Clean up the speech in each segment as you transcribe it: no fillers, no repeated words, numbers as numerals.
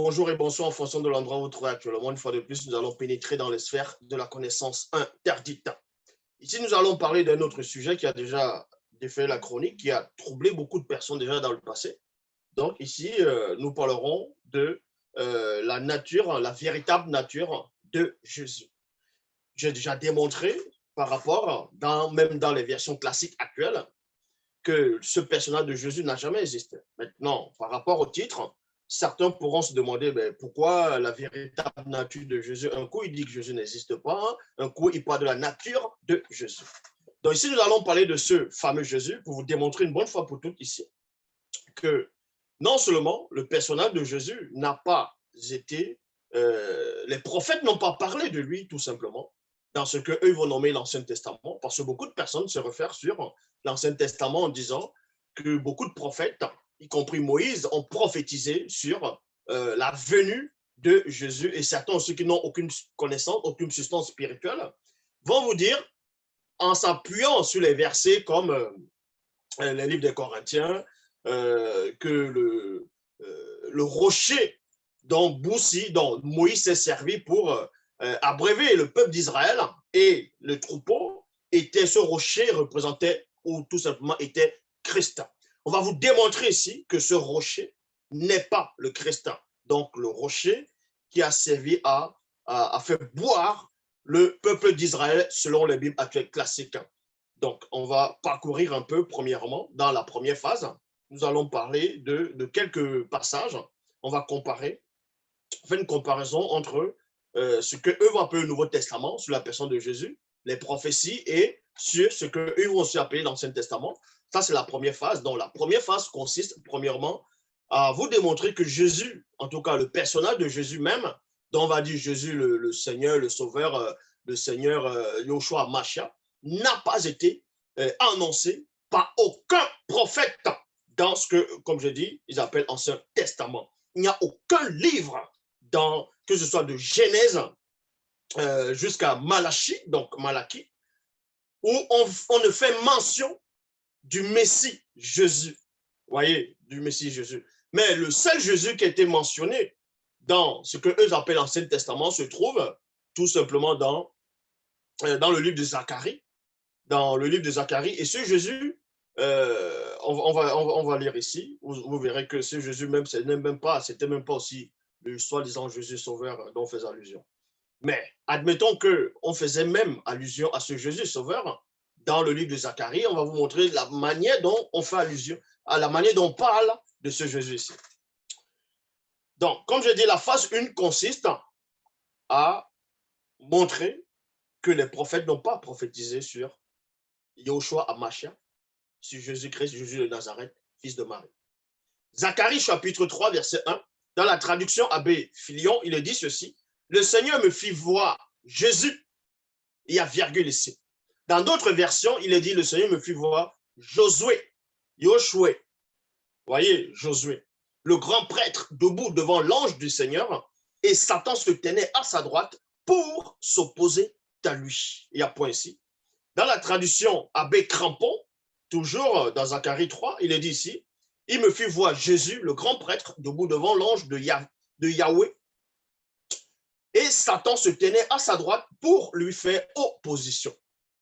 Bonjour et bonsoir en fonction de l'endroit où vous vous trouvez actuellement. Une fois de plus, nous allons pénétrer dans les sphères de la connaissance interdite. Ici, nous allons parler d'un autre sujet qui a déjà défait la chronique, qui a troublé beaucoup de personnes déjà dans le passé. Donc ici, nous parlerons de la nature, la véritable nature de Jésus. J'ai déjà démontré par rapport, même dans les versions classiques actuelles, que ce personnage de Jésus n'a jamais existé. Maintenant, par rapport au titre, certains pourront se demander pourquoi la véritable nature de Jésus. Un coup, il dit que Jésus n'existe pas, un coup, il parle de la nature de Jésus. Donc ici, nous allons parler de ce fameux Jésus pour vous démontrer une bonne fois pour toutes ici que non seulement le personnage de Jésus n'a pas été, les prophètes n'ont pas parlé de lui tout simplement, dans ce qu'eux vont nommer l'Ancien Testament, parce que beaucoup de personnes se réfèrent sur l'Ancien Testament en disant que beaucoup de prophètes, y compris Moïse, ont prophétisé sur la venue de Jésus, et certains aussi qui n'ont aucune connaissance, aucune substance spirituelle, vont vous dire, en s'appuyant sur les versets comme les livres des Corinthiens, que le rocher dont Moïse s'est servi pour abréver le peuple d'Israël et le troupeau, ce rocher représentait ou tout simplement était Christ. On va vous démontrer ici que ce rocher n'est pas le Christ. Donc le rocher qui a servi à faire boire le peuple d'Israël selon les Bibles actuelles classiques. Donc on va parcourir un peu premièrement dans la première phase. Nous allons parler de quelques passages. On va comparer, faire une comparaison entre ce qu'eux vont appeler le Nouveau Testament sur la personne de Jésus, les prophéties, et sur ce qu'eux vont aussi appeler l'Ancien Testament. Ça, c'est la première phase. Donc, la première phase consiste, premièrement, à vous démontrer que Jésus, en tout cas le personnage de Jésus même, dont on va dire Jésus le Seigneur, le Sauveur, le Seigneur Yoshua Mashiach, n'a pas été annoncé par aucun prophète dans ce que, comme je dis, ils appellent Ancien Testament. Il n'y a aucun livre, que ce soit de Genèse jusqu'à Malachie, donc Malachie, où on ne fait mention du Messie Jésus. Vous voyez, du Messie Jésus. Mais le seul Jésus qui a été mentionné dans ce qu'eux appellent l'Ancien Testament se trouve tout simplement dans le livre de Zacharie. Dans le livre de Zacharie. Et ce Jésus, on va lire ici, vous verrez que ce Jésus même, c'était même pas aussi le soi-disant Jésus sauveur dont on faisait allusion. Mais admettons qu'on faisait même allusion à ce Jésus sauveur dans le livre de Zacharie, on va vous montrer la manière dont on fait allusion, à la manière dont on parle de ce Jésus ici. Donc, comme je dis, la phase 1 consiste à montrer que les prophètes n'ont pas prophétisé sur Yoshua Hamashiach, sur Jésus-Christ, Jésus de Nazareth, fils de Marie. Zacharie chapitre 3, verset 1, dans la traduction Abbé Filion, il dit ceci: le Seigneur me fit voir Jésus. Il y a virgule ici. Dans d'autres versions, il est dit: le Seigneur me fit voir Josué, Yoshua. Voyez, Josué, le grand prêtre debout devant l'ange du Seigneur, et Satan se tenait à sa droite pour s'opposer à lui. Il y a point ici. Dans la traduction Abbé Crampon, toujours dans Zacharie 3, il est dit ici: il me fit voir Jésus, le grand prêtre, debout devant l'ange de Yahweh, et Satan se tenait à sa droite pour lui faire opposition.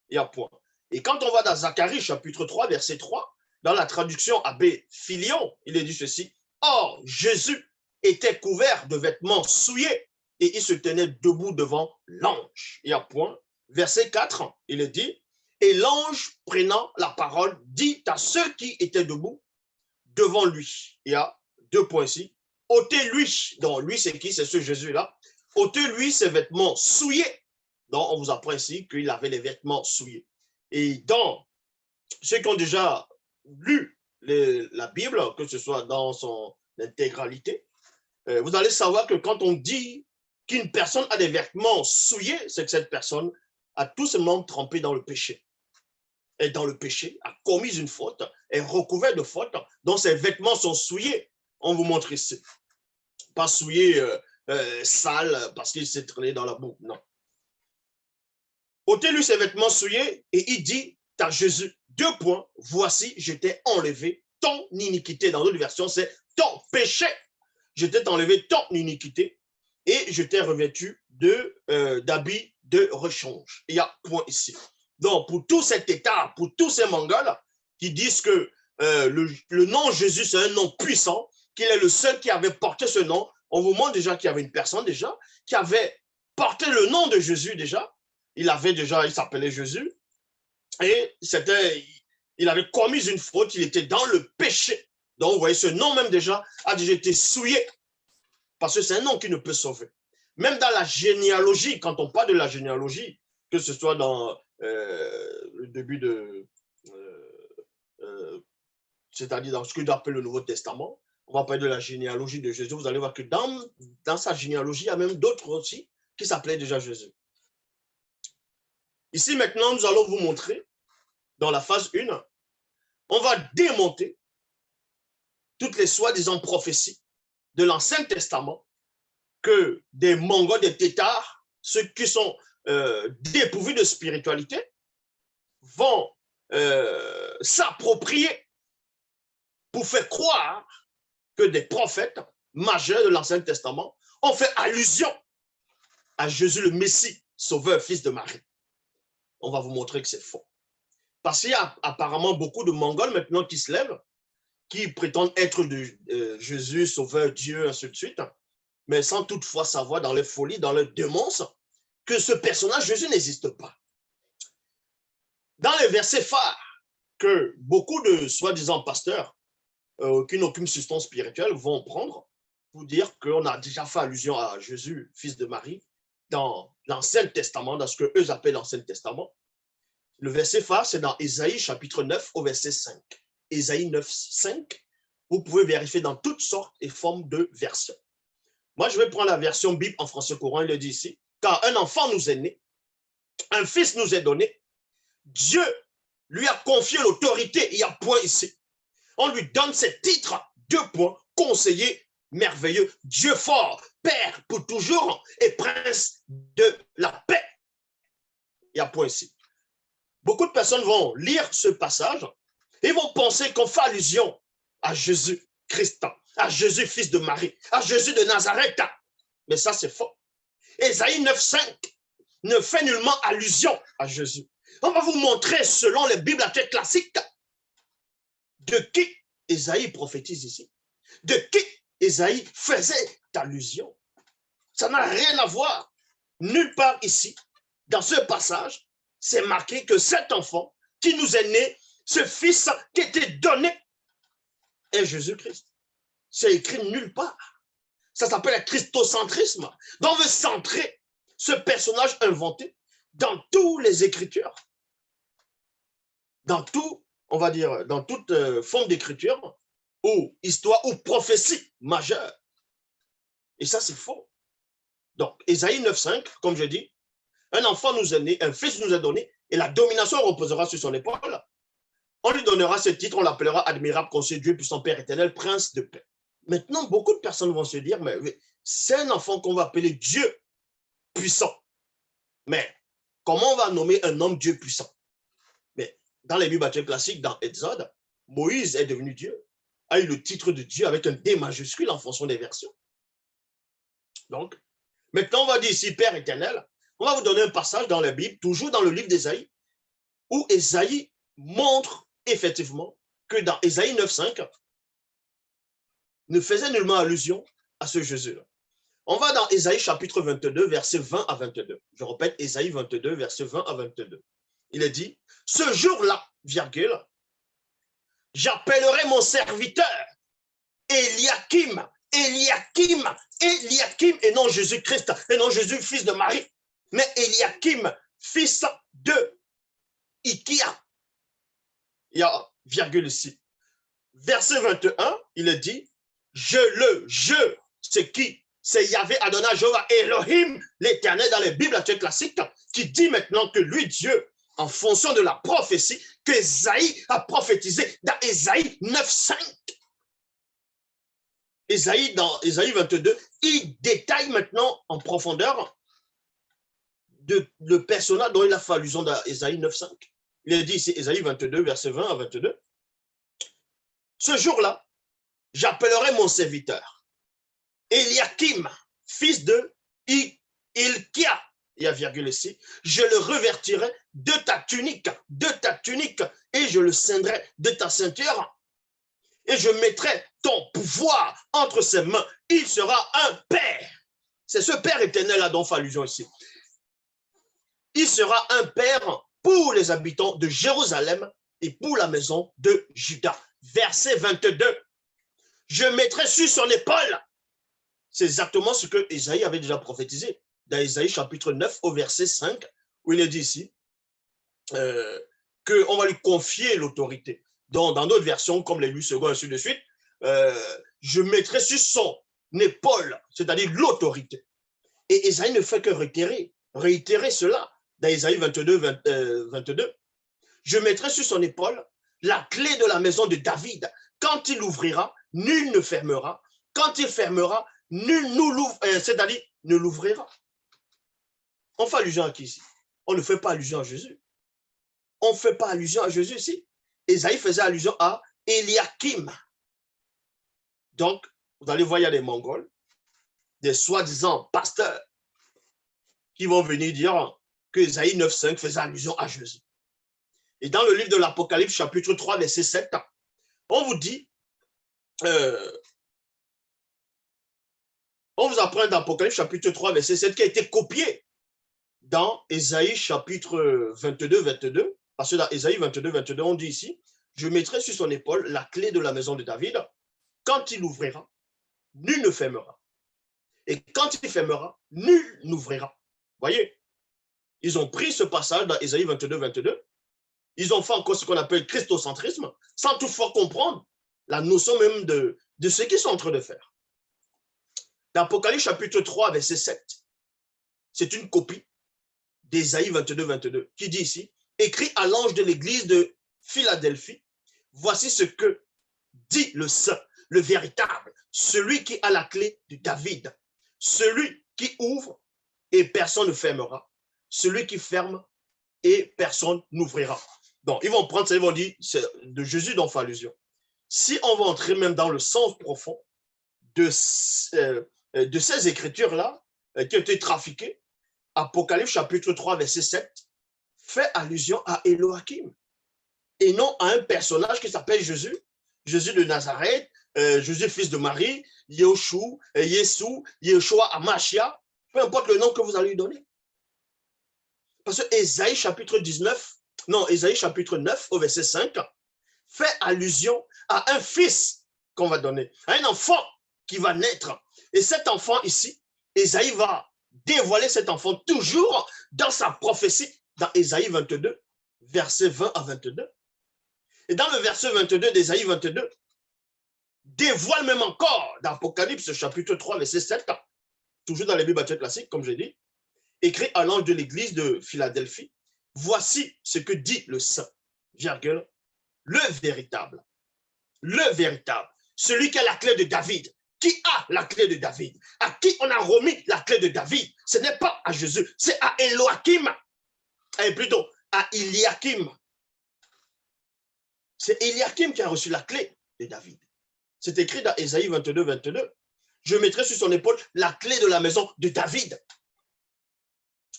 Il y a point. Et quand on va dans Zacharie chapitre 3, verset 3, dans la traduction Abbé Filion, il est dit ceci: or, Jésus était couvert de vêtements souillés et il se tenait debout devant l'ange. Il y a point. Verset 4, il est dit: et l'ange prenant la parole dit à ceux qui étaient debout devant lui. Il y a deux points ici. Ôtez-lui. Donc, lui, c'est qui? C'est ce Jésus-là. Ôtez-lui ses vêtements souillés. Donc, on vous apprend ici qu'il avait les vêtements souillés. Et dans ceux qui ont déjà lu la Bible, que ce soit dans son intégralité, vous allez savoir que quand on dit qu'une personne a des vêtements souillés, c'est que cette personne a tout simplement trempé dans le péché. Est dans le péché, a commis une faute, est recouvert de faute, dont ses vêtements sont souillés. On vous montre ici. Pas souillés, sales, parce qu'il s'est traîné dans la boue, non. Ôtez-lui ses vêtements souillés, et il dit à Jésus, deux points, voici, je t'ai enlevé ton iniquité. Dans d'autres versions, c'est ton péché. je t'ai enlevé ton iniquité et je t'ai revêtu d'habits de rechange. Il y a point ici. Donc, pour tout cet état, pour tous ces Mongols qui disent que le nom Jésus, c'est un nom puissant, qu'il est le seul qui avait porté ce nom, on vous montre déjà qu'il y avait une personne déjà qui avait porté le nom de Jésus déjà. Il s'appelait Jésus. Et il avait commis une faute, il était dans le péché. Donc, vous voyez, ce nom même déjà a déjà été souillé. Parce que c'est un nom qui ne peut sauver. Même dans la généalogie, quand on parle de la généalogie, que ce soit dans le début c'est-à-dire dans ce que j'appelle le Nouveau Testament, on va parler de la généalogie de Jésus. Vous allez voir que dans sa généalogie, il y a même d'autres aussi qui s'appelaient déjà Jésus. Ici, maintenant, nous allons vous montrer, dans la phase 1, on va démonter toutes les soi-disant prophéties de l'Ancien Testament que des Mongols, des Tétards, ceux qui sont dépourvus de spiritualité, vont s'approprier pour faire croire que des prophètes majeurs de l'Ancien Testament ont fait allusion à Jésus le Messie, sauveur, fils de Marie. On va vous montrer que c'est faux. Parce qu'il y a apparemment beaucoup de Mongols maintenant qui se lèvent, qui prétendent être de Jésus, sauveur, Dieu, ainsi de suite, mais sans toutefois savoir dans les folies, dans les démence, que ce personnage Jésus n'existe pas. Dans les versets phares que beaucoup de soi-disant pasteurs qui n'ont aucune substance spirituelle vont prendre pour dire qu'on a déjà fait allusion à Jésus, fils de Marie, dans l'Ancien Testament, dans ce qu'eux appellent l'Ancien Testament. Le verset phare, c'est dans Ésaïe chapitre 9 au verset 5. Ésaïe 9, 5, vous pouvez vérifier dans toutes sortes et formes de versions. Moi, je vais prendre la version Bible en français courant, il le dit ici, car un enfant nous est né, un fils nous est donné, Dieu lui a confié l'autorité, il y a point ici. On lui donne ces titres, 2 points, conseiller merveilleux, Dieu fort, Père pour toujours et Prince de la paix. Il y a point ici. Beaucoup de personnes vont lire ce passage et vont penser qu'on fait allusion à Jésus Christ, à Jésus fils de Marie, à Jésus de Nazareth. Mais ça, c'est faux. Ésaïe 9,5 ne fait nullement allusion à Jésus. On va vous montrer, selon les Bibles classiques, de qui Ésaïe prophétise ici, de qui Ésaïe faisait allusion. Ça n'a rien à voir. Nulle part ici, dans ce passage, c'est marqué que cet enfant qui nous est né, ce fils qui était donné, est Jésus-Christ. C'est écrit nulle part. Ça s'appelle le christocentrisme. Donc on veut centrer ce personnage inventé dans toutes les Écritures, dans tout, on va dire, dans toute forme d'écriture ou histoire ou prophétie majeure. Et ça, c'est faux. Donc, Ésaïe 9,5, comme je dis, un enfant nous est né, un fils nous est donné, et la domination reposera sur son épaule. On lui donnera ce titre, on l'appellera admirable, conseiller, Dieu puissant, Père éternel, prince de paix. Maintenant, beaucoup de personnes vont se dire, mais c'est un enfant qu'on va appeler Dieu puissant. Mais comment on va nommer un homme Dieu puissant? Mais dans les Bibles classiques, dans Exode, Moïse est devenu Dieu, a eu le titre de Dieu avec un D majuscule en fonction des versions. Donc, maintenant, on va dire ici Père éternel. On va vous donner un passage dans la Bible, toujours dans le livre d'Ésaïe, où Ésaïe montre effectivement que dans Ésaïe 9,5, ne faisait nullement allusion à ce Jésus-là. On va dans Ésaïe chapitre 22, versets 20 à 22. Je répète, Ésaïe 22, versets 20 à 22. Il est dit, ce jour-là, virgule, j'appellerai mon serviteur Eliakim, Eliakim, Eliakim, et non Jésus-Christ, et non Jésus, fils de Marie, mais Eliakim, fils de Ikia. Il y a virgule ici. Verset 21, il est dit, je, c'est qui? C'est Yahvé Adonai Jéhovah Elohim, l'Éternel dans les Bibles classiques, qui dit maintenant que lui, Dieu, en fonction de la prophétie que Ésaïe a prophétisé dans Ésaïe 9,5. Ésaïe, dans Ésaïe 22, il détaille maintenant en profondeur le personnage dont il a fait allusion dans Ésaïe 9,5. Il est dit ici, Ésaïe 22, verset 20 à 22. Ce jour-là, j'appellerai mon serviteur. Eliakim, fils de Ilkia, il y a virgule ici, je le revêtirai de ta tunique, et je le ceindrai de ta ceinture, et je mettrai ton pouvoir entre ses mains. Il sera un père. C'est ce Père éternel là dont fait allusion ici. Il sera un père pour les habitants de Jérusalem et pour la maison de Juda. Verset 22. Je mettrai sur son épaule. C'est exactement ce que Isaïe avait déjà prophétisé dans Isaïe chapitre 9 au verset 5, où il est dit ici qu'on va lui confier l'autorité. Dans d'autres versions, comme les 8 secondes, ainsi de suite, je mettrai sur son épaule, c'est-à-dire l'autorité. Et Isaïe ne fait que réitérer cela dans Isaïe 22. Je mettrai sur son épaule la clé de la maison de David. Quand il ouvrira, nul ne fermera. Quand il fermera, nul c'est-à-dire ne l'ouvrira. On fait allusion à qui ici? On ne fait pas allusion à Jésus. On ne fait pas allusion à Jésus ici. Isaïe faisait allusion à Eliakim. Donc, vous allez voir, il y a des Mongols, des soi-disant pasteurs, qui vont venir dire que Isaïe 9,5 faisait allusion à Jésus. Et dans le livre de l'Apocalypse, chapitre 3, verset 7, on vous dit, on vous apprend dans l'Apocalypse, chapitre 3, verset 7, qui a été copié dans Isaïe, chapitre 22, parce que dans Isaïe 22, on dit ici, je mettrai sur son épaule la clé de la maison de David. Quand il ouvrira, nul ne fermera. Et quand il fermera, nul n'ouvrira. Voyez, ils ont pris ce passage dans Isaïe 22, ils ont fait encore ce qu'on appelle christocentrisme, sans toutefois comprendre la notion même de ce qu'ils sont en train de faire. Dans Apocalypse chapitre 3, verset 7, c'est une copie d'Isaïe 22, qui dit ici, écrit à l'ange de l'église de Philadelphie, voici ce que dit le saint, le véritable, celui qui a la clé de David, celui qui ouvre et personne ne fermera, celui qui ferme et personne n'ouvrira. Donc, ils vont prendre ça, ils vont dire, c'est de Jésus dont fait allusion. Si on va entrer même dans le sens profond de ces écritures-là, qui ont été trafiquées, Apocalypse chapitre 3, verset 7, fait allusion à Elohim, et non à un personnage qui s'appelle Jésus, Jésus de Nazareth, Jésus fils de Marie, Yeshua, Amashia, peu importe le nom que vous allez lui donner. Parce que Ésaïe chapitre 9 au verset 5 fait allusion à un fils qu'on va donner, à un enfant qui va naître. Et cet enfant ici, Ésaïe va dévoiler cet enfant toujours dans sa prophétie, dans Ésaïe 22, verset 20 à 22. Et dans le verset 22 d'Ésaïe 22, dévoile même encore dans Apocalypse chapitre 3, verset 7, toujours dans les Bibles classiques, comme j'ai dit, écrit à l'ange de l'église de Philadelphie, voici ce que dit le saint, virgule, le véritable, celui qui a la clé de David, qui a la clé de David, à qui on a remis la clé de David, ce n'est pas à Jésus, c'est à Elohim, et plutôt à Eliakim. C'est Eliakim qui a reçu la clé de David. C'est écrit dans Ésaïe 22. Je mettrai sur son épaule la clé de la maison de David.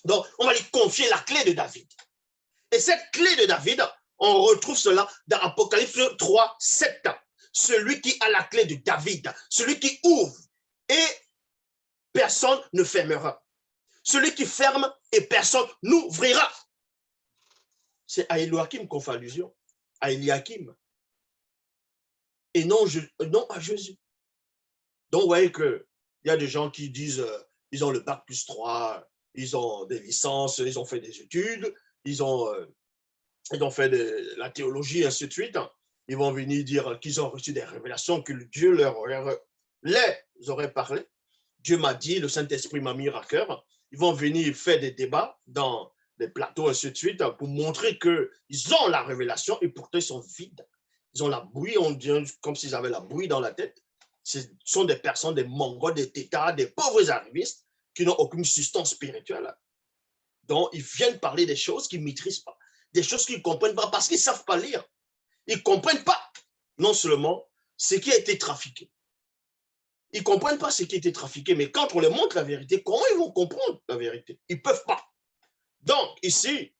Donc, on va lui confier la clé de David. Et cette clé de David, on retrouve cela dans Apocalypse 3, 7. Celui qui a la clé de David, celui qui ouvre et personne ne fermera. Celui qui ferme et personne n'ouvrira. C'est à Elohim qu'on fait allusion, à Eliakim. Et non à Jésus. Donc, vous voyez qu'il y a des gens qui disent ils ont le bac plus 3, ils ont des licences, ils ont fait des études, ils ont fait de la théologie, ainsi de suite. Ils vont venir dire qu'ils ont reçu des révélations, que Dieu les aurait parlé. Dieu m'a dit, le Saint-Esprit m'a mis à cœur. Ils vont venir faire des débats dans des plateaux, ainsi de suite, pour montrer qu'ils ont la révélation et pourtant ils sont vides. Ils ont la bouillie, on dirait comme s'ils avaient la bouillie dans la tête. Ce sont des personnes, des mongols, des tétards, des pauvres arrivistes qui n'ont aucune substance spirituelle. Donc, ils viennent parler des choses qu'ils ne maîtrisent pas, des choses qu'ils ne comprennent pas parce qu'ils ne savent pas lire. Ils ne comprennent pas non seulement ce qui a été trafiqué, Ils ne comprennent pas ce qui était trafiqué. Mais quand on leur montre la vérité, comment ils vont comprendre la vérité? Ils ne peuvent pas. Donc, ici,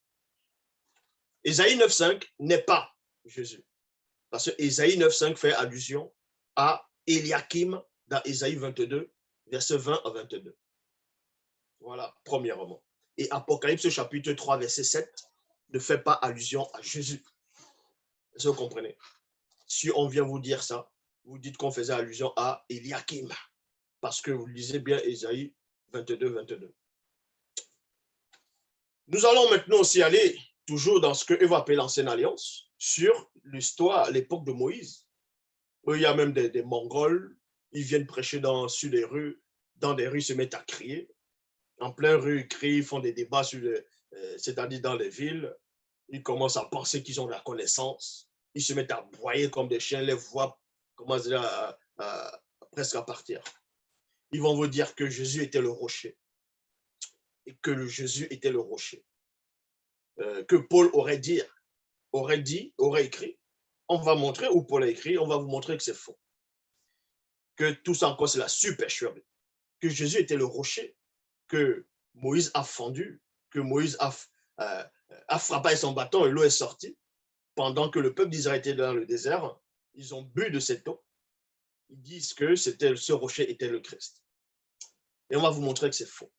Ésaïe 9,5 n'est pas Jésus. Parce que Ésaïe 9,5 fait allusion à Eliakim dans Ésaïe 22, verset 20 à 22. Voilà, premièrement. Et Apocalypse chapitre 3, verset 7 ne fait pas allusion à Jésus. Est-ce que vous comprenez? Si on vient vous dire ça, vous dites qu'on faisait allusion à Eliakim. Parce que vous lisez bien Ésaïe 22, 22. Nous allons maintenant aussi aller toujours dans ce que Eve appelle l'ancienne alliance, sur l'histoire, l'époque de Moïse. Où il y a même des Mongols, ils viennent prêcher sur des rues, dans des rues, ils se mettent à crier. En plein rue, ils crient, ils font des débats, c'est-à-dire dans les villes. Ils commencent à penser qu'ils ont de la connaissance. Ils se mettent à broyer comme des chiens, les voix commencent presque à partir. Ils vont vous dire que Jésus était le rocher. Et que Jésus était le rocher. Que Paul aurait écrit. On va montrer où Paul a écrit, on va vous montrer que c'est faux. Que tout ça encore, c'est la supercherie. Que Jésus était le rocher, que Moïse a fendu, que Moïse a frappé son bâton et l'eau est sortie. Pendant que le peuple d'Israël était dans le désert, ils ont bu de cette eau. Ils disent que ce rocher était le Christ. Et on va vous montrer que c'est faux.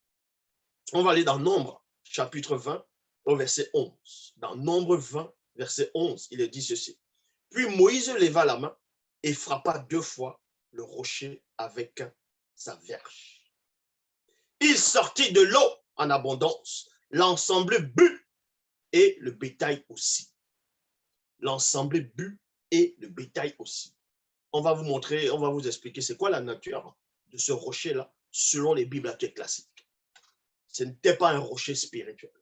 On va aller dans Nombre, chapitre 20, au verset 11. Dans Nombre 20, verset 11, il est dit ceci. Puis Moïse leva la main et frappa 2 fois le rocher avec sa verge. Il sortit de l'eau en abondance. L'ensemble but et le bétail aussi. L'ensemble but et le bétail aussi. On va vous montrer, on va vous expliquer c'est quoi la nature de ce rocher-là selon les Bibles classiques. Ce n'était pas un rocher spirituel.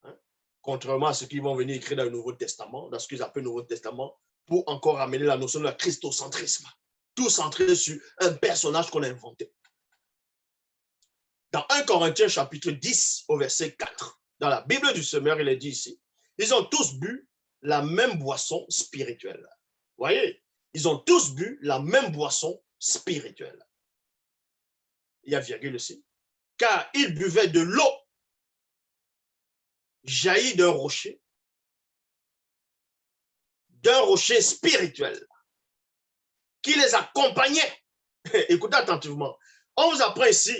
Hein? Contrairement à ce qu'ils vont venir écrire dans le Nouveau Testament, dans ce qu'ils appellent le Nouveau Testament, pour encore amener la notion de la christocentrisme. Tout centré sur un personnage qu'on a inventé. Dans 1 Corinthiens chapitre 10 au verset 4, dans la Bible du Semeur, il est dit ici, ils ont tous bu la même boisson spirituelle. Vous voyez, ils ont tous bu la même boisson spirituelle. Il y a virgule ici. Car ils buvaient de l'eau jaillie d'un rocher spirituel qui les accompagnait. Écoutez attentivement. On vous apprend ici,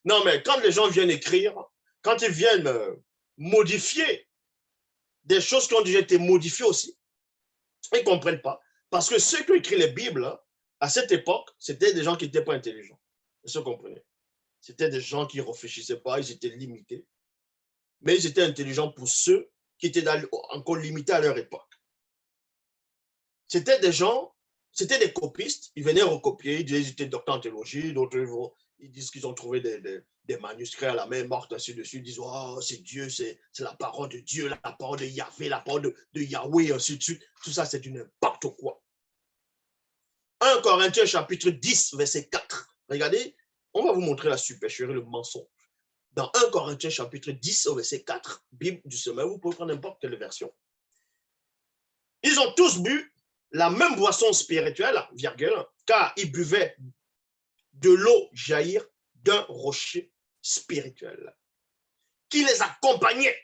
non mais quand les gens viennent écrire, quand ils viennent modifier des choses qui ont déjà été modifiées aussi, ils ne comprennent pas. Parce que ceux qui ont écrit les Bibles, à cette époque, c'était des gens qui n'étaient pas intelligents. Vous comprenez? C'était des gens qui ne réfléchissaient pas, ils étaient limités. Mais ils étaient intelligents pour ceux qui étaient encore limités à leur époque. C'était des gens, c'était des copistes, ils venaient recopier, ils disaient qu'ils étaient docteurs en théologie, d'autres ils disent qu'ils ont trouvé des manuscrits à la main morte, ainsi de suite, ils disent oh, c'est Dieu, c'est la parole de Dieu, la parole de Yahvé, la parole de Yahweh, ainsi de suite. Tout ça, c'est du n'importe quoi. 1 Corinthiens chapitre 10, verset 4. Regardez, on va vous montrer la supercherie, le mensonge. Dans 1 Corinthiens chapitre 10, verset 4, Bible du Semeur, vous pouvez prendre n'importe quelle version. Ils ont tous bu la même boisson spirituelle, virgule, car ils buvaient de l'eau jaillir d'un rocher spirituel qui les accompagnait.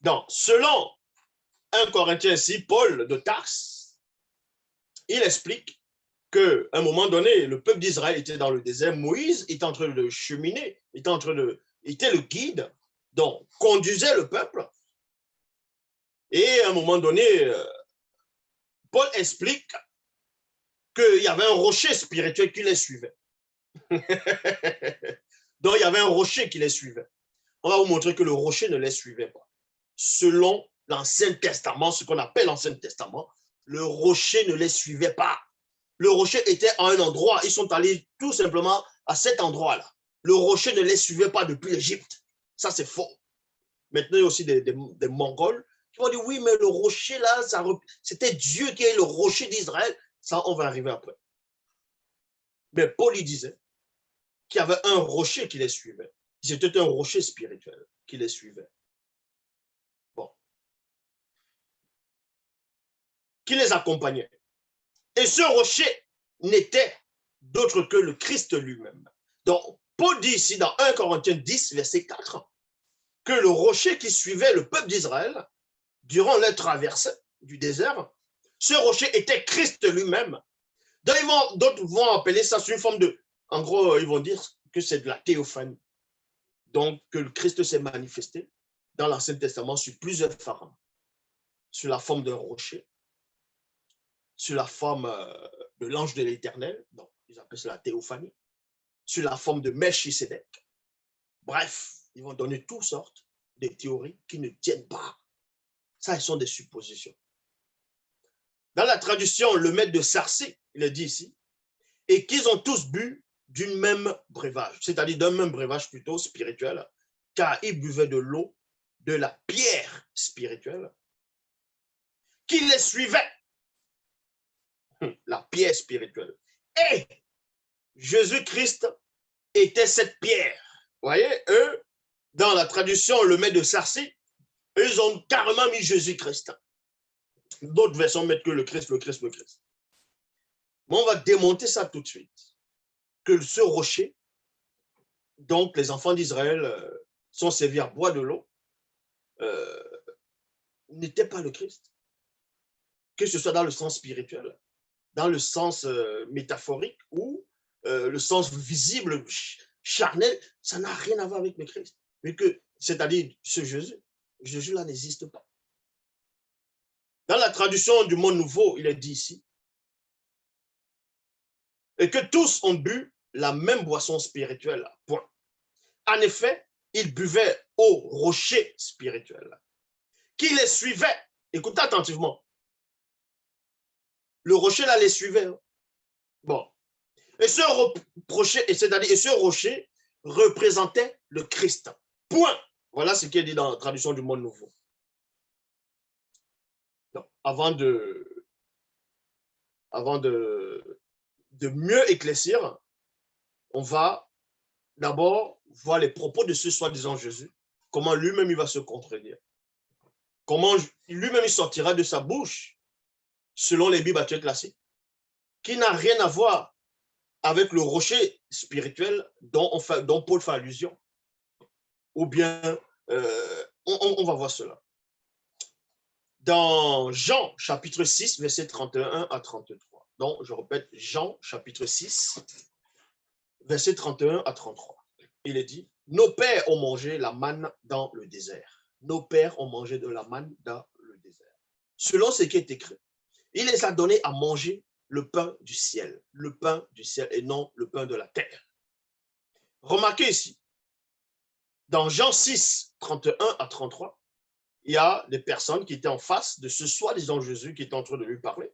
Donc, selon 1 Corinthiens 6, Paul de Tarse, il explique qu'à un moment donné, le peuple d'Israël était dans le désert, Moïse était en train de cheminer, était le guide, donc conduisait le peuple. Et à un moment donné, Paul explique qu'il y avait un rocher spirituel qui les suivait. Donc, il y avait un rocher qui les suivait. On va vous montrer que le rocher ne les suivait pas. Selon l'Ancien Testament, ce qu'on appelle l'Ancien Testament, le rocher ne les suivait pas. Le rocher était à un endroit. Ils sont allés tout simplement à cet endroit-là. Le rocher ne les suivait pas depuis l'Égypte. Ça, c'est faux. Maintenant, il y a aussi des Mongols qui vont dire, oui, mais le rocher là, c'était Dieu qui est le rocher d'Israël. Ça, on va arriver après. Mais Paul, il disait qu'il y avait un rocher qui les suivait. C'était un rocher spirituel qui les suivait. Bon. Qui les accompagnait. Et ce rocher n'était d'autre que le Christ lui-même. Donc, Paul dit ici dans 1 Corinthiens 10, verset 4, que le rocher qui suivait le peuple d'Israël durant leur traversée du désert, ce rocher était Christ lui-même. D'autres vont appeler ça sous une forme de... En gros, ils vont dire que c'est de la théophanie. Donc, que le Christ s'est manifesté dans l'Ancien Testament sur plusieurs pharaons, sous la forme d'un rocher, sous la forme de l'ange de l'Éternel, donc ils appellent ça la théophanie, sous la forme de Melchisédek. Bref, ils vont donner toutes sortes de théories qui ne tiennent pas. Ça, ce sont des suppositions. Dans la traduction, le maître de Sarcée, il est dit ici, et qu'ils ont tous bu d'une même breuvage, c'est-à-dire d'un même breuvage plutôt spirituel, car ils buvaient de l'eau, de la pierre spirituelle, qui les suivait, la pierre spirituelle. Et Jésus-Christ était cette pierre. Vous voyez, eux, dans la traduction, le maître de Sarcée, ils ont carrément mis Jésus-Christ. D'autres versions mettent que le Christ, le Christ, le Christ. Mais on va démonter ça tout de suite. Que ce rocher, donc les enfants d'Israël sont servis à boire de l'eau, n'était pas le Christ. Que ce soit dans le sens spirituel, dans le sens métaphorique ou le sens visible, charnel, ça n'a rien à voir avec le Christ. Mais que, c'est-à-dire ce Jésus, Jésus-là n'existe pas. Dans la traduction du Monde Nouveau, il est dit ici, et que tous ont bu la même boisson spirituelle. Point. En effet, ils buvaient au rocher spirituel, qui les suivait. Écoutez attentivement. Le rocher là les suivait. Bon. Et ce rocher représentait le Christ. Point. Voilà ce qui est dit dans la traduction du Monde Nouveau. Donc, avant de mieux éclaircir, on va d'abord voir les propos de ce soi-disant Jésus, comment lui-même il va se contredire, comment lui-même il sortira de sa bouche, selon les Bibles actuelles classiques, qui n'a rien à voir avec le rocher spirituel dont Paul fait allusion. Ou bien, on va voir cela. Dans Jean, chapitre 6, versets 31 à 33. Donc, je répète, Jean, chapitre 6, versets 31 à 33. Il est dit, nos pères ont mangé la manne dans le désert. Nos pères ont mangé de la manne dans le désert. Selon ce qui est écrit, il les a donné à manger le pain du ciel et non le pain de la terre. Remarquez ici, dans Jean 6, 31 à 33, il y a des personnes qui étaient en face de ce soi-disant Jésus qui est en train de lui parler.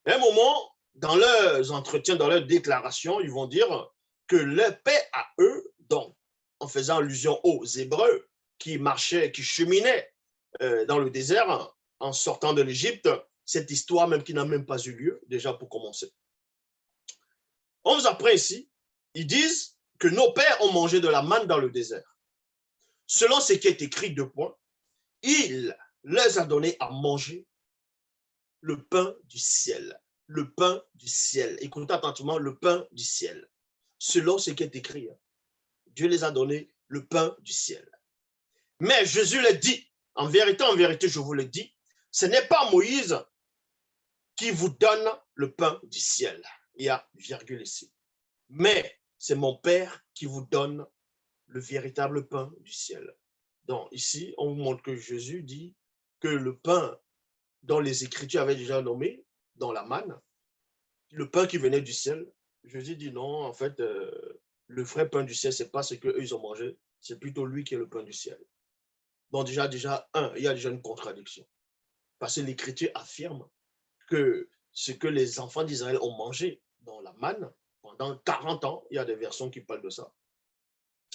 À un moment, dans leurs entretiens, dans leurs déclarations, ils vont dire que leur paix à eux, donc en faisant allusion aux Hébreux qui marchaient, qui cheminaient dans le désert en sortant de l'Égypte, cette histoire même qui n'a même pas eu lieu, déjà pour commencer. On vous apprend ici, ils disent que nos pères ont mangé de la manne dans le désert. Selon ce qui est écrit de points, il leur a donné à manger le pain du ciel. Le pain du ciel. Écoutez attentivement, le pain du ciel. Selon ce qui est écrit, Dieu les a donné le pain du ciel. Mais Jésus le dit, en vérité, je vous le dis, ce n'est pas Moïse qui vous donne le pain du ciel. Il y a virgule ici. Mais c'est mon Père qui vous donne le véritable pain du ciel. Donc ici, on vous montre que Jésus dit que le pain dont les Écritures avaient déjà nommé, dans la manne, le pain qui venait du ciel, Jésus dit non, en fait, le vrai pain du ciel, ce n'est pas ce qu'eux ils ont mangé, c'est plutôt lui qui est le pain du ciel. Donc déjà, il y a déjà une contradiction. Parce que l'Écriture affirme que ce que les enfants d'Israël ont mangé dans la manne, pendant 40 ans, il y a des versions qui parlent de ça,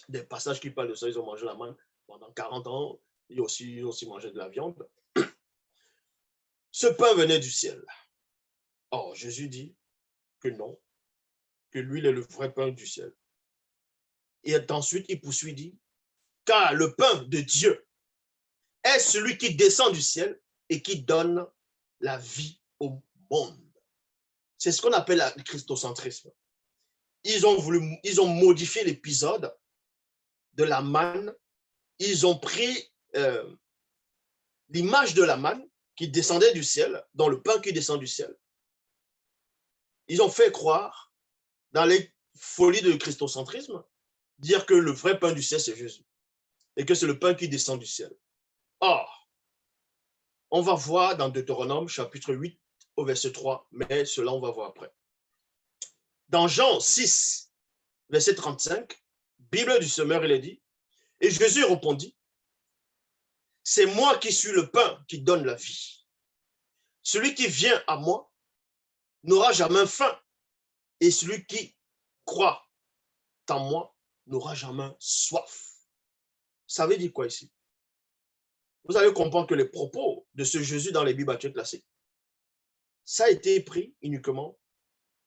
des passages qui parlent de ça, ils ont mangé la manne pendant 40 ans, ils ont aussi mangé de la viande. Ce pain venait du ciel. Or, Jésus dit que non, que lui, il est le vrai pain du ciel. Et ensuite, il poursuit, dit, car le pain de Dieu est celui qui descend du ciel et qui donne la vie au monde. C'est ce qu'on appelle le christocentrisme. ils ont modifié l'épisode de la manne. Ils ont pris l'image de la manne qui descendait du ciel, dans le pain qui descend du ciel. Ils ont fait croire, dans les folies de christocentrisme, dire que le vrai pain du ciel, c'est Jésus. Et que c'est le pain qui descend du ciel. Or, on va voir dans Deutéronome, chapitre 8, au verset 3, mais cela, on va voir après. Dans Jean 6, verset 35, Bible du semeur, il est dit, et Jésus répondit, c'est moi qui suis le pain qui donne la vie. Celui qui vient à moi n'aura jamais faim, et celui qui croit en moi n'aura jamais soif. Ça veut dire quoi ici? Vous allez comprendre que les propos de ce Jésus dans les Bibles actuelles classiques, ça a été pris uniquement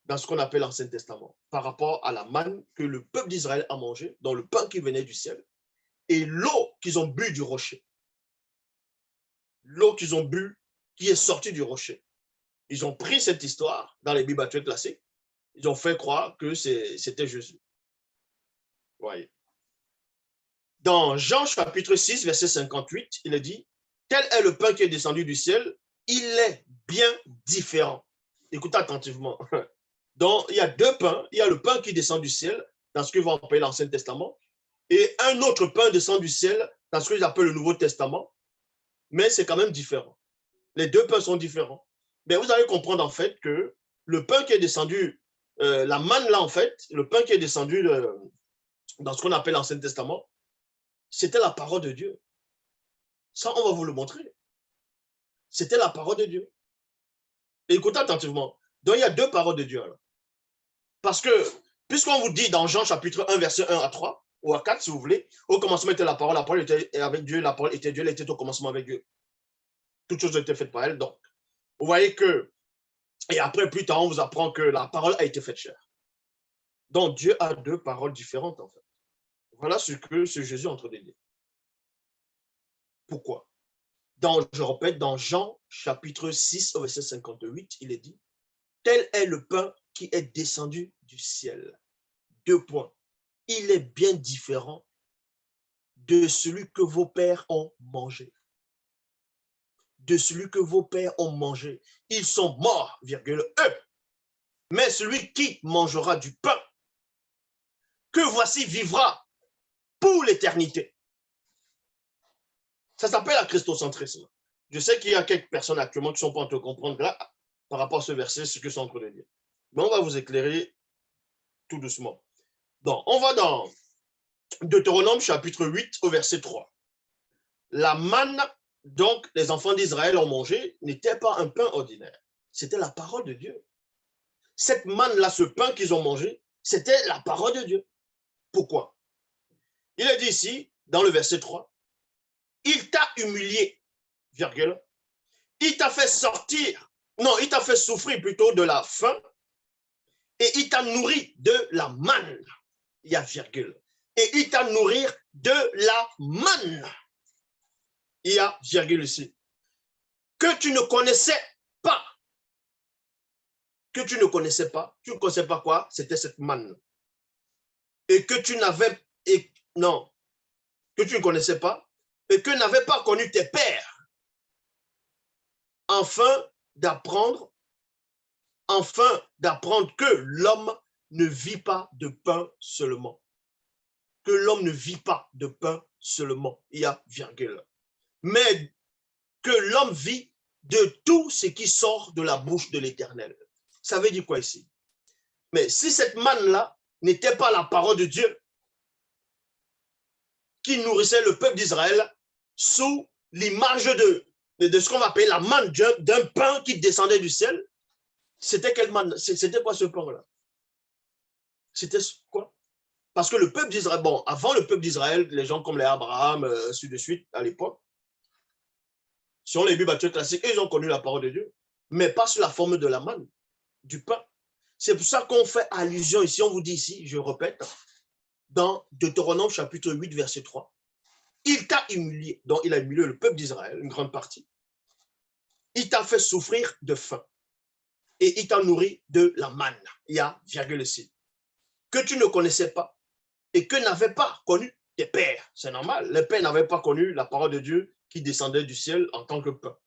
dans ce qu'on appelle l'Ancien Testament, par rapport à la manne que le peuple d'Israël a mangé, dans le pain qui venait du ciel, et l'eau qu'ils ont bu du rocher. L'eau qu'ils ont bu qui est sortie du rocher. Ils ont pris cette histoire dans les Bibles actuelles classiques, ils ont fait croire que c'était Jésus. Voyez. Dans Jean chapitre 6, verset 58, il est dit, tel est le pain qui est descendu du ciel, il est bien différent. Écoutez attentivement. Donc, il y a deux pains. Il y a le pain qui descend du ciel, dans ce que vous appelez l'Ancien Testament, et un autre pain descend du ciel, dans ce que j'appelle le Nouveau Testament, mais c'est quand même différent. Les deux pains sont différents. Mais vous allez comprendre en fait que le pain qui est descendu, la manne là en fait, le pain qui est descendu dans ce qu'on appelle l'Ancien Testament, c'était la parole de Dieu. Ça, on va vous le montrer. C'était la parole de Dieu. Et écoutez attentivement. Donc, il y a deux paroles de Dieu. Alors. Parce que, puisqu'on vous dit dans Jean chapitre 1, verset 1 à 3, ou à 4, si vous voulez, au commencement était la parole était avec Dieu, la parole était Dieu, elle était au commencement avec Dieu. Toutes choses étaient faites par elle. Donc, vous voyez que, et après, plus tard, on vous apprend que la parole a été faite chair. Donc, Dieu a deux paroles différentes, en fait. Voilà ce que ce Jésus est en train de dire. Pourquoi? Je répète, dans Jean chapitre 6, au verset 58, il est dit, tel est le pain qui est descendu du ciel. Deux points. Il est bien différent de celui que vos pères ont mangé. De celui que vos pères ont mangé. Ils sont morts, virgule, eux. Mais celui qui mangera du pain, que voici vivra pour l'éternité. Ça s'appelle la christocentrisme. Je sais qu'il y a quelques personnes actuellement qui ne sont pas en train de comprendre là, par rapport à ce verset, ce que je suis en train de dire. Mais on va vous éclairer tout doucement. Donc, on va dans Deutéronome chapitre 8 au verset 3. La manne, donc, les enfants d'Israël ont mangé, n'était pas un pain ordinaire. C'était la parole de Dieu. Cette manne-là, ce pain qu'ils ont mangé, c'était la parole de Dieu. Pourquoi? Il est dit ici, dans le verset 3, il t'a humilié, virgule, il t'a fait sortir, non, il t'a fait souffrir plutôt de la faim, et il t'a nourri de la manne, il y a virgule, et il t'a nourri de la manne, il y a virgule ici, que tu ne connaissais pas. Que tu ne connaissais pas. Tu ne connaissais pas quoi? C'était cette manne. Et que tu n'avais, non, que tu ne connaissais pas, et que n'avaient pas connu tes pères, afin d'apprendre que l'homme ne vit pas de pain seulement. Que l'homme ne vit pas de pain seulement. Il y a virgule. Mais que l'homme vit de tout ce qui sort de la bouche de l'Éternel. Ça veut dire quoi ici? Mais si cette manne-là n'était pas la parole de Dieu qui nourrissait le peuple d'Israël sous l'image de ce qu'on va appeler la manne d'un pain qui descendait du ciel, c'était quelle manne? C'était quoi ce pain-là? C'était quoi? Parce que le peuple d'Israël, bon, avant le peuple d'Israël, les gens comme les Abraham, ainsi de suite, à l'époque, sur les Bibles classiques, ils ont connu la parole de Dieu, mais pas sous la forme de la manne, du pain. C'est pour ça qu'on fait allusion ici, on vous dit ici, je répète, dans Deutéronome chapitre 8, verset 3, il t'a humilié, donc il a humilié le peuple d'Israël, une grande partie. Il t'a fait souffrir de faim et il t'a nourri de la manne. Il y a virgule ici. que tu ne connaissais pas et que n'avaient pas connu tes pères. C'est normal, les pères n'avaient pas connu la parole de Dieu qui descendait du ciel en tant que pain.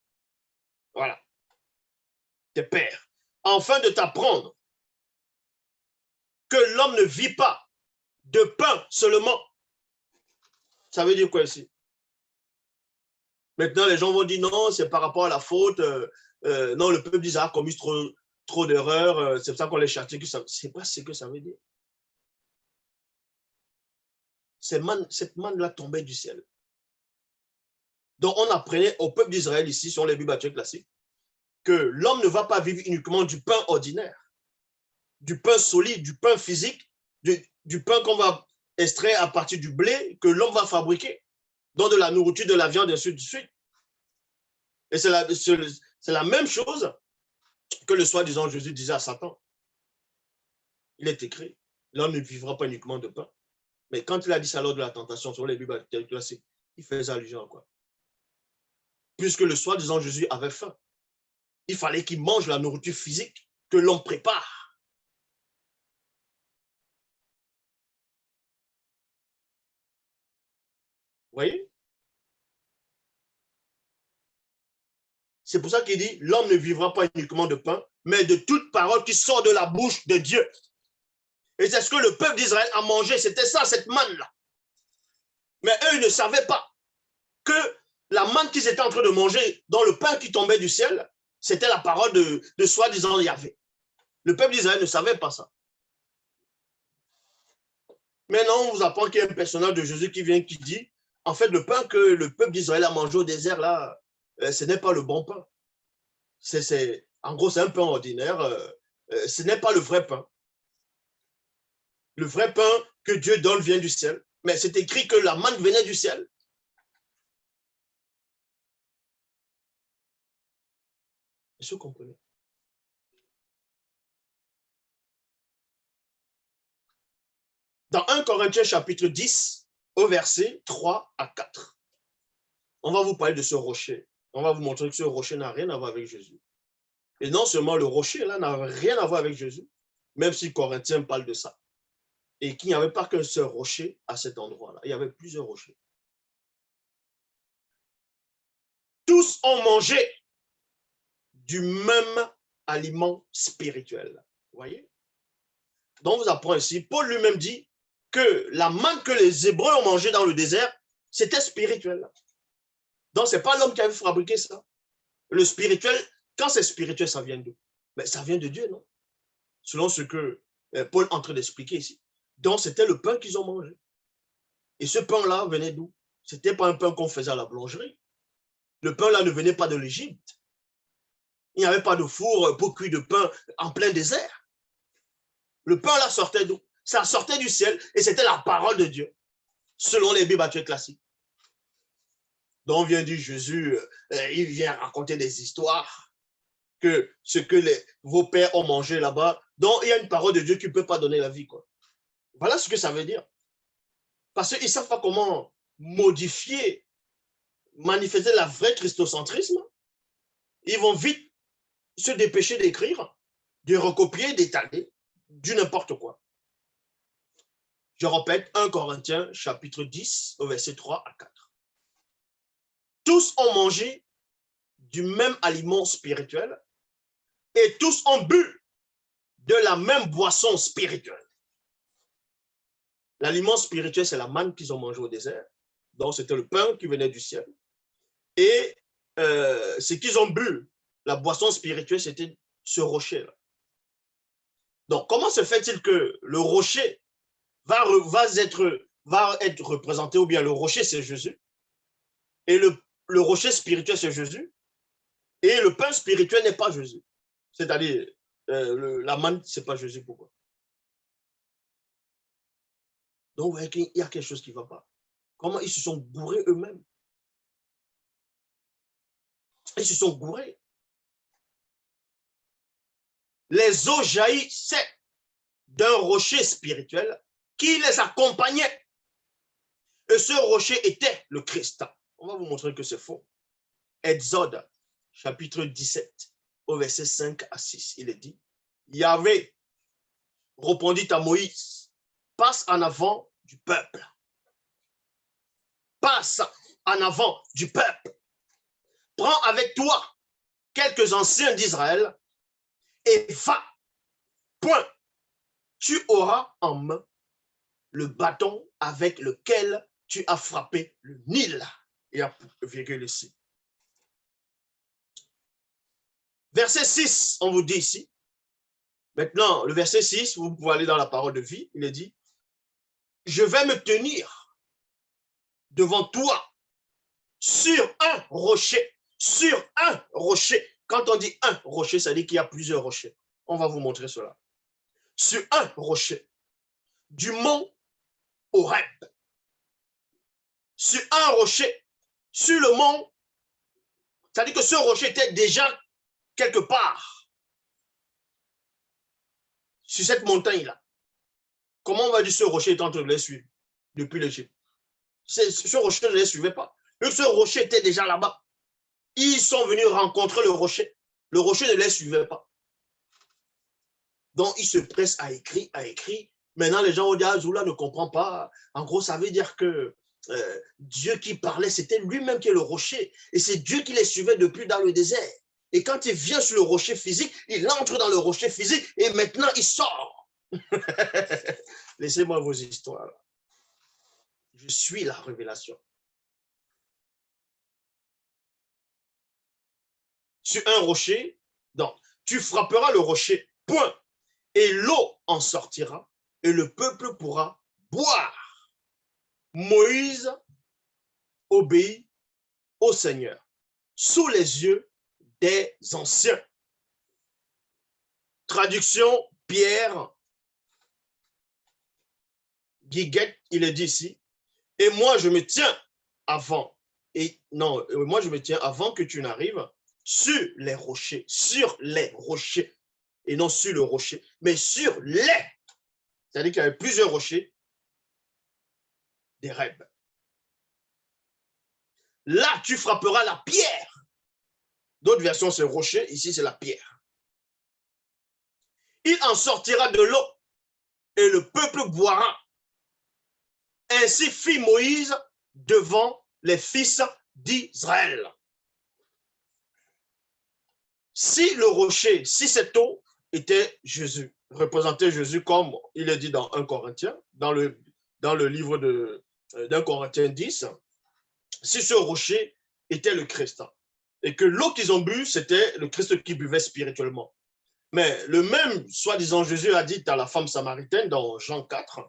Voilà, tes pères. Afin de t'apprendre que l'homme ne vit pas de pain seulement. Ça veut dire quoi ici? Maintenant, les gens vont dire non, c'est par rapport à la faute. Non, le peuple d'Israël a commis trop d'erreurs. C'est pour ça qu'on les châtie. Ce n'est pas ce que ça veut dire. Cette manne-là tombait du ciel. Donc, on apprenait au peuple d'Israël ici, sur les Bibles classiques, que l'homme ne va pas vivre uniquement du pain ordinaire, du pain solide, du pain physique, du pain qu'on va extraire à partir du blé que l'homme va fabriquer, donc de la nourriture, de la viande, et ainsi de suite. Et c'est la même chose que le soi-disant Jésus disait à Satan. Il est écrit, l'homme ne vivra pas uniquement de pain. Mais quand il a dit ça lors de la tentation sur les Bibles classiques, il faisait allusion à quoi? Puisque le soi-disant Jésus avait faim, il fallait qu'il mange la nourriture physique que l'homme prépare. Vous voyez? C'est pour ça qu'il dit, l'homme ne vivra pas uniquement de pain, mais de toute parole qui sort de la bouche de Dieu. Et c'est ce que le peuple d'Israël a mangé, c'était ça, cette manne-là. Mais eux, ils ne savaient pas que la manne qu'ils étaient en train de manger dans le pain qui tombait du ciel, c'était la parole de soi-disant Yahvé. Le peuple d'Israël ne savait pas ça. Maintenant, on vous apprend qu'il y a un personnage de Jésus qui vient, qui dit, en fait, le pain que le peuple d'Israël a mangé au désert, là, ce n'est pas le bon pain. En gros, c'est un pain ordinaire. Ce n'est pas le vrai pain. Le vrai pain que Dieu donne vient du ciel. Mais c'est écrit que la manne venait du ciel. Est-ce que vous comprenez? Dans 1 Corinthiens chapitre 10, au verset 3 à 4, on va vous parler de ce rocher. On va vous montrer que ce rocher n'a rien à voir avec Jésus. Et non seulement le rocher, là, n'a rien à voir avec Jésus, même si Corinthiens parle de ça. Et qu'il n'y avait pas qu'un seul rocher à cet endroit-là. Il y avait plusieurs rochers. Tous ont mangé du même aliment spirituel. Vous voyez? Donc, on vous apprend ici, Paul lui-même dit que la manne que les Hébreux ont mangée dans le désert, c'était spirituel. Donc, ce n'est pas l'homme qui avait fabriqué ça. Le spirituel, quand c'est spirituel, ça vient d'où? Mais ça vient de Dieu, non? Selon ce que Paul est en train d'expliquer ici. Donc, c'était le pain qu'ils ont mangé. Et ce pain-là venait d'où? Ce n'était pas un pain qu'on faisait à la boulangerie. Le pain-là ne venait pas de l'Égypte. Il n'y avait pas de four pour cuire de pain en plein désert. Le pain-là sortait d'où? Ça sortait du ciel et c'était la parole de Dieu, selon les Bibles classiques. Donc, on vient dire Jésus, il vient raconter des histoires, que ce que vos pères ont mangé là-bas, donc il y a une parole de Dieu qui ne peut pas donner la vie, quoi. Voilà ce que ça veut dire. Parce qu'ils ne savent pas comment modifier, manifester la vraie christocentrisme. Ils vont vite se dépêcher d'écrire, de recopier, d'étaler, du n'importe quoi. Je répète, 1 Corinthiens, chapitre 10, au verset 3 à 4. Tous ont mangé du même aliment spirituel et tous ont bu de la même boisson spirituelle. L'aliment spirituel, c'est la manne qu'ils ont mangé au désert. Donc, c'était le pain qui venait du ciel. Et ce qu'ils ont bu, la boisson spirituelle, c'était ce rocher-là. Donc, comment se fait-il que le rocher va être représenté, ou bien le rocher, c'est Jésus, et le rocher spirituel, c'est Jésus, et le pain spirituel n'est pas Jésus. C'est-à-dire, la manne, ce n'est pas Jésus. Pourquoi? Donc, vous voyez qu'il y a quelque chose qui ne va pas. Comment ils se sont gourés eux-mêmes? Ils se sont gourés. Les eaux jaillissaient d'un rocher spirituel qui les accompagnait. Et ce rocher était le Christ. On va vous montrer que c'est faux. Exode, chapitre 17, au verset 5 à 6, il est dit, Yahvé répondit à Moïse, passe en avant du peuple. Passe en avant du peuple. Prends avec toi quelques anciens d'Israël et va. Point. Tu auras en main le bâton avec lequel tu as frappé le Nil. Il y a virgule ici. Verset 6, on vous dit ici. Maintenant, le verset 6, vous pouvez aller dans la parole de vie. Il est dit, je vais me tenir devant toi sur un rocher. Sur un rocher. Quand on dit un rocher, ça dit qu'il y a plusieurs rochers. On va vous montrer cela. Sur un rocher du mont Horeb. Sur un rocher, sur le mont, ça dit que ce rocher était déjà quelque part sur cette montagne-là. Comment on va dire ce rocher est en train de les suivre depuis l'Égypte? Ce rocher ne les suivait pas. Ce rocher était déjà là-bas. Ils sont venus rencontrer le rocher. Le rocher ne les suivait pas. Donc, ils se pressent à écrire, à écrire. Maintenant, les gens ont dit, ah, Zoula ne comprend pas. En gros, ça veut dire que Dieu qui parlait, c'était lui-même qui est le rocher. Et c'est Dieu qui les suivait depuis dans le désert. Et quand il vient sur le rocher physique, il entre dans le rocher physique et maintenant, il sort. Laissez-moi vos histoires. Je suis la révélation. Sur un rocher, donc, tu frapperas le rocher, point. Et l'eau en sortira et le peuple pourra boire. Moïse obéit au Seigneur sous les yeux des anciens. Traduction Pierre Guiguette, il est dit ici, et moi je me tiens avant, moi je me tiens avant que tu n'arrives sur les rochers, et non sur le rocher, mais sur les. C'est-à-dire qu'il y avait plusieurs rochers, des rêves. Là, tu frapperas la pierre. D'autres versions, c'est rocher. Ici, c'est la pierre. Il en sortira de l'eau et le peuple boira. Ainsi fit Moïse devant les fils d'Israël. Si le rocher, si cette eau était Jésus, représentait Jésus comme il est dit dans 1 Corinthiens, dans le livre d'1 Corinthiens 10, si ce rocher était le Christ, et que l'eau qu'ils ont bu, c'était le Christ qui buvait spirituellement. Mais le même, soi-disant, Jésus a dit à la femme samaritaine dans Jean 4,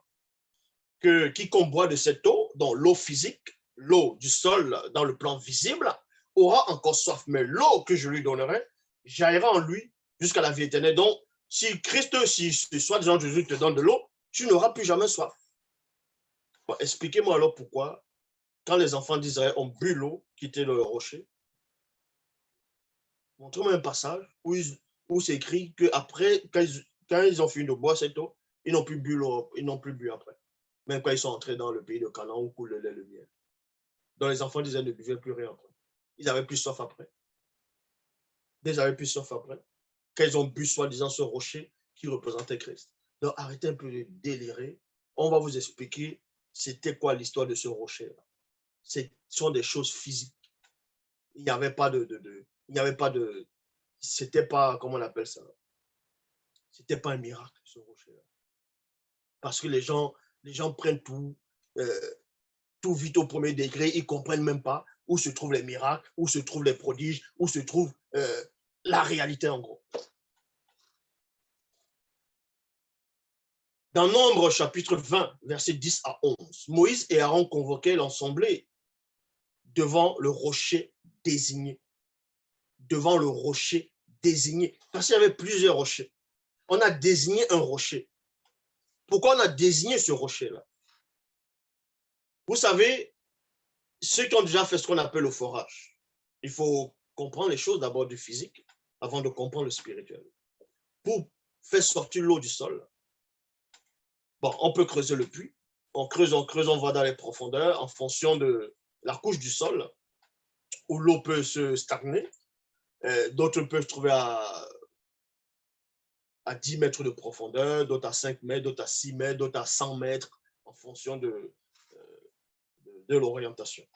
que quiconque boit de cette eau, dans l'eau physique, l'eau du sol dans le plan visible, aura encore soif. Mais l'eau que je lui donnerai jaillira en lui jusqu'à la vie éternelle. Donc, si Christ, si soi-disant Jésus te donne de l'eau, tu n'auras plus jamais soif. Bon, expliquez-moi alors pourquoi, quand les enfants d'Israël ont bu l'eau qui était dans le rocher, montrez-moi un passage où c'est écrit qu'après, quand ils ont fini de boire cette eau, ils n'ont plus bu l'eau, ils n'ont plus bu après. Même quand ils sont entrés dans le pays de Canaan où coule le lait et le miel. Donc les enfants d'Israël ne buvaient plus rien après. Ils avaient plus soif après. Ils avaient plus soif après. Quand ils ont bu, soi-disant, ce rocher qui représentait Christ. Donc arrêtez un peu de délirer. On va vous expliquer c'était quoi l'histoire de ce rocher-là. Ce sont des choses physiques. Il n'y avait pas c'était pas, comment on appelle ça? C'était pas un miracle, ce rocher-là. Parce que les gens prennent tout vite au premier degré, ils ne comprennent même pas où se trouvent les miracles, où se trouvent les prodiges, où se trouve la réalité en gros. Dans Nombre chapitre 20, versets 10 à 11, Moïse et Aaron convoquaient l'assemblée devant le rocher désigné. Devant le rocher désigné. Parce qu'il y avait plusieurs rochers. On a désigné un rocher. Pourquoi on a désigné ce rocher-là? Vous savez, ceux qui ont déjà fait ce qu'on appelle le forage, il faut comprendre les choses d'abord du physique avant de comprendre le spirituel. Pour faire sortir l'eau du sol, bon, on peut creuser le puits, on creuse, on va dans les profondeurs en fonction de la couche du sol où l'eau peut se stagner. D'autres peuvent trouver à 10 mètres de profondeur, d'autres à 5 mètres, d'autres à 6 mètres, d'autres à 100 mètres, en fonction de l'orientation.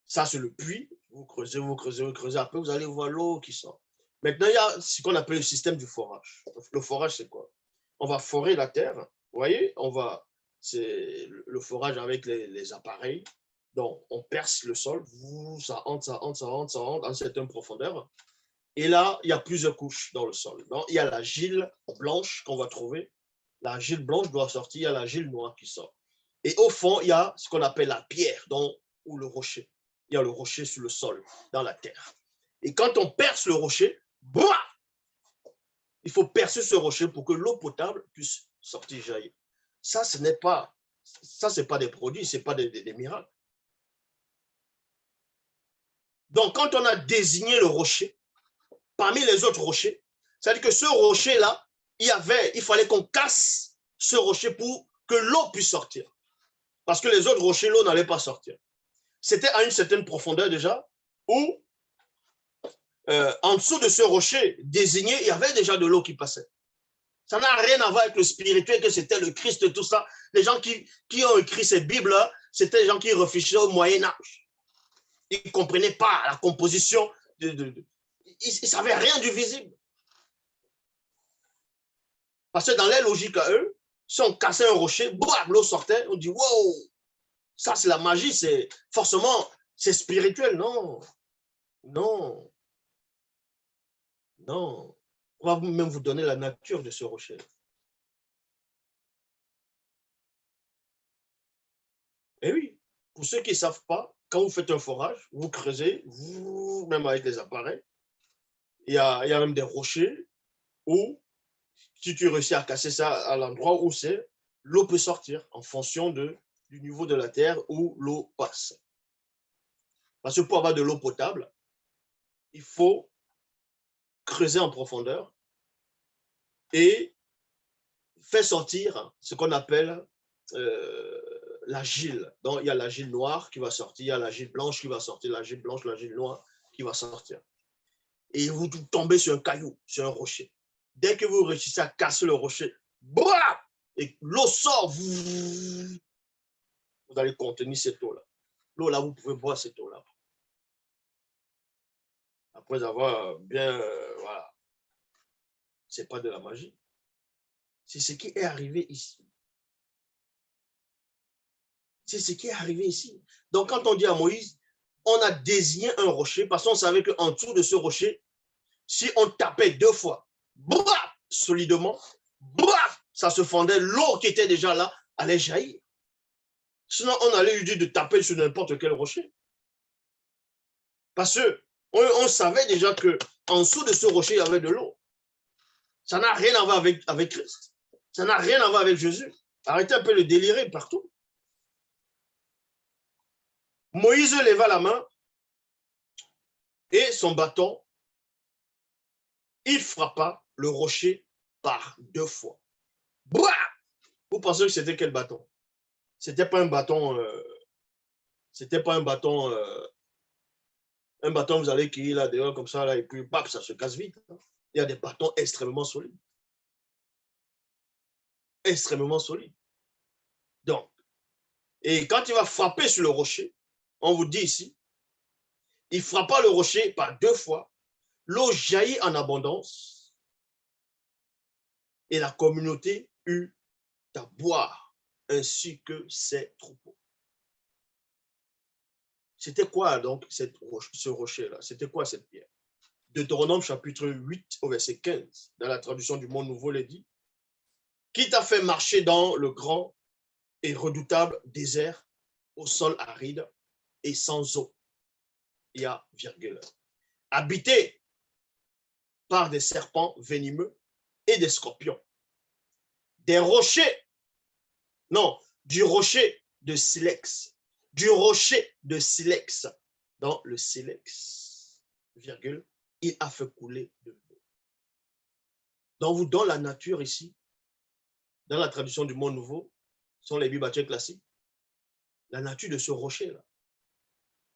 Ça, c'est le puits. Vous creusez, vous creusez, vous creusez. Après, vous allez voir l'eau qui sort. Maintenant, il y a ce qu'on appelle le système du forage. Le forage, c'est quoi? On va forer la terre. Vous voyez, c'est le forage avec les appareils. Donc, on perce le sol. Ça entre, ça entre, ça entre, ça entre à une certaine profondeur. Et là, il y a plusieurs couches dans le sol. Donc, il y a l'argile blanche qu'on va trouver. L'argile blanche doit sortir, il y a l'argile noire qui sort. Et au fond, il y a ce qu'on appelle la pierre ou le rocher. Il y a le rocher sur le sol, dans la terre. Et quand on perce le rocher, il faut percer ce rocher pour que l'eau potable puisse sortir, jaillir. Ça, c'est pas des produits, ce n'est pas des miracles. Donc, quand on a désigné le rocher, parmi les autres rochers, c'est-à-dire que ce rocher-là, il fallait qu'on casse ce rocher pour que l'eau puisse sortir. Parce que les autres rochers, l'eau n'allait pas sortir. C'était à une certaine profondeur déjà, où en dessous de ce rocher désigné, il y avait déjà de l'eau qui passait. Ça n'a rien à voir avec le spirituel, que c'était le Christ et tout ça. Les gens qui ont écrit ces Bibles-là, c'était les gens qui réfléchissaient au Moyen-Âge. Ils ne comprenaient pas la composition. Ils ne savaient rien du visible. Parce que dans leur logique à eux, si on cassait un rocher, l'eau sortait, on dit « wow ». Ça, c'est la magie, forcément, c'est spirituel. Non, non, non. On va même vous donner la nature de ce rocher. Et oui, pour ceux qui ne savent pas, quand vous faites un forage, vous creusez, même avec les appareils, il y a même des rochers où, si tu réussis à casser ça à l'endroit où c'est, l'eau peut sortir en fonction du niveau de la terre où l'eau passe. Parce que pour avoir de l'eau potable, il faut creuser en profondeur et faire sortir ce qu'on appelle l'argile. Donc, il y a l'argile noire qui va sortir, il y a l'argile blanche qui va sortir, l'argile blanche, l'argile noire qui va sortir. Et vous tombez sur un caillou, sur un rocher. Dès que vous réussissez à casser le rocher, et l'eau sort, vous allez contenir cette eau-là. L'eau là, vous pouvez boire cette eau-là. Après avoir bien, voilà, c'est pas de la magie. C'est ce qui est arrivé ici. C'est ce qui est arrivé ici. Donc, quand on dit à Moïse, on a désigné un rocher parce qu'on savait qu'en dessous de ce rocher, si on tapait 2 fois, solidement, ça se fondait, l'eau qui était déjà là allait jaillir. Sinon, on allait lui dire de taper sur n'importe quel rocher. Parce qu'on savait déjà qu'en dessous de ce rocher, il y avait de l'eau. Ça n'a rien à voir avec Christ. Ça n'a rien à voir avec Jésus. Arrêtez un peu de délirer partout. Moïse leva la main et son bâton, il frappa le rocher par 2 fois. Vous pensez que c'était quel bâton? C'était pas un bâton, un bâton, vous allez cueillir là dehors comme ça, là, et puis ça se casse vite. Il y a des bâtons extrêmement solides. Extrêmement solides. Donc, et quand il va frapper sur le rocher, on vous dit ici, il frappa le rocher par 2 fois, l'eau jaillit en abondance et la communauté eut à boire ainsi que ses troupeaux. C'était quoi donc ce rocher-là? C'était quoi cette pierre? Deutéronome chapitre 8 au verset 15, dans la traduction du Monde Nouveau, il dit, qui t'a fait marcher dans le grand et redoutable désert au sol aride et sans eau. Il y a virgule. Habité par des serpents venimeux et des scorpions. Des rochers, non, du rocher de silex. Du rocher de silex. Dans le silex, virgule, il a fait couler de l'eau. Donc, dans la nature ici, dans la traduction du Monde Nouveau, sont les Bibles classiques, la nature de ce rocher-là,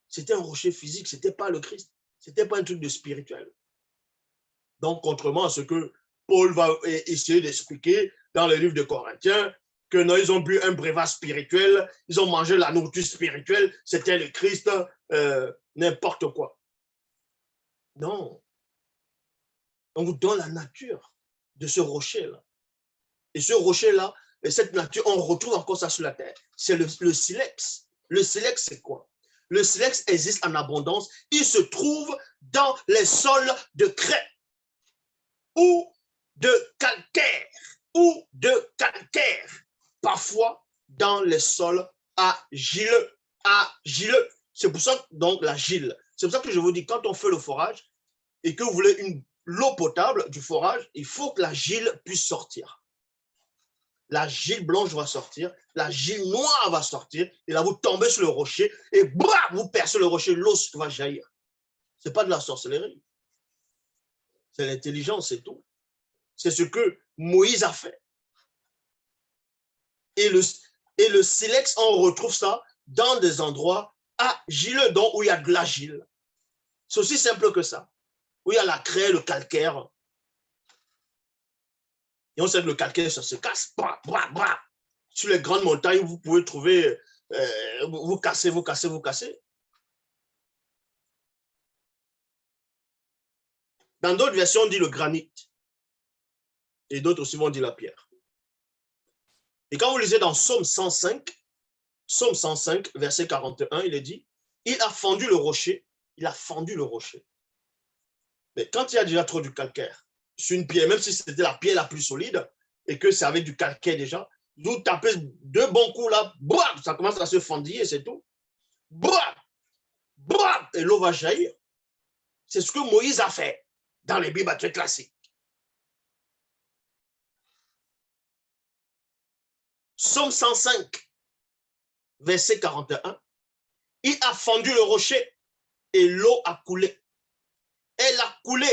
c'était un rocher physique, ce n'était pas le Christ, ce n'était pas un truc de spirituel. Donc, contrairement à ce que Paul va essayer d'expliquer dans le livre de Corinthiens que non, ils ont bu un breuvage spirituel, ils ont mangé la nourriture spirituelle, c'était le Christ, n'importe quoi. Non. On vous donne la nature de ce rocher-là. Et ce rocher-là, et cette nature, on retrouve encore ça sur la terre. C'est le silex. Le silex, c'est quoi? Le silex existe en abondance. Il se trouve dans les sols de craie ou de calcaire, ou de calcaire. Parfois, dans les sols argileux. Argileux. C'est pour ça, donc, l'argile. C'est pour ça que je vous dis, quand on fait le forage et que vous voulez l'eau potable du forage, il faut que l'argile puisse sortir. L'argile blanche va sortir, l'argile noire va sortir, et là, vous tombez sur le rocher, et bram, vous percez le rocher, l'eau va jaillir. Ce n'est pas de la sorcellerie. C'est l'intelligence, c'est tout. C'est ce que Moïse a fait. Et le silex, on retrouve ça dans des endroits argileux, donc où il y a de l'argile. C'est aussi simple que ça. Où il y a la craie, le calcaire. Et on sait que le calcaire, ça se casse. Bra, bra, bra. Sur les grandes montagnes, vous pouvez trouver, vous cassez. Dans d'autres versions, on dit le granit. Et d'autres aussi vont dire la pierre. Et quand vous lisez dans Psaume 105, verset 41, il est dit, il a fendu le rocher. Mais quand il y a déjà trop du calcaire sur une pierre, même si c'était la pierre la plus solide et que c'est avec du calcaire déjà, vous tapez 2 bons coups là, bam, ça commence à se fendiller, c'est tout. Bam, bam, et l'eau va jaillir. C'est ce que Moïse a fait dans les Bibles très classiques. Psaume 105, verset 41, il a fendu le rocher et l'eau a coulé. Elle a coulé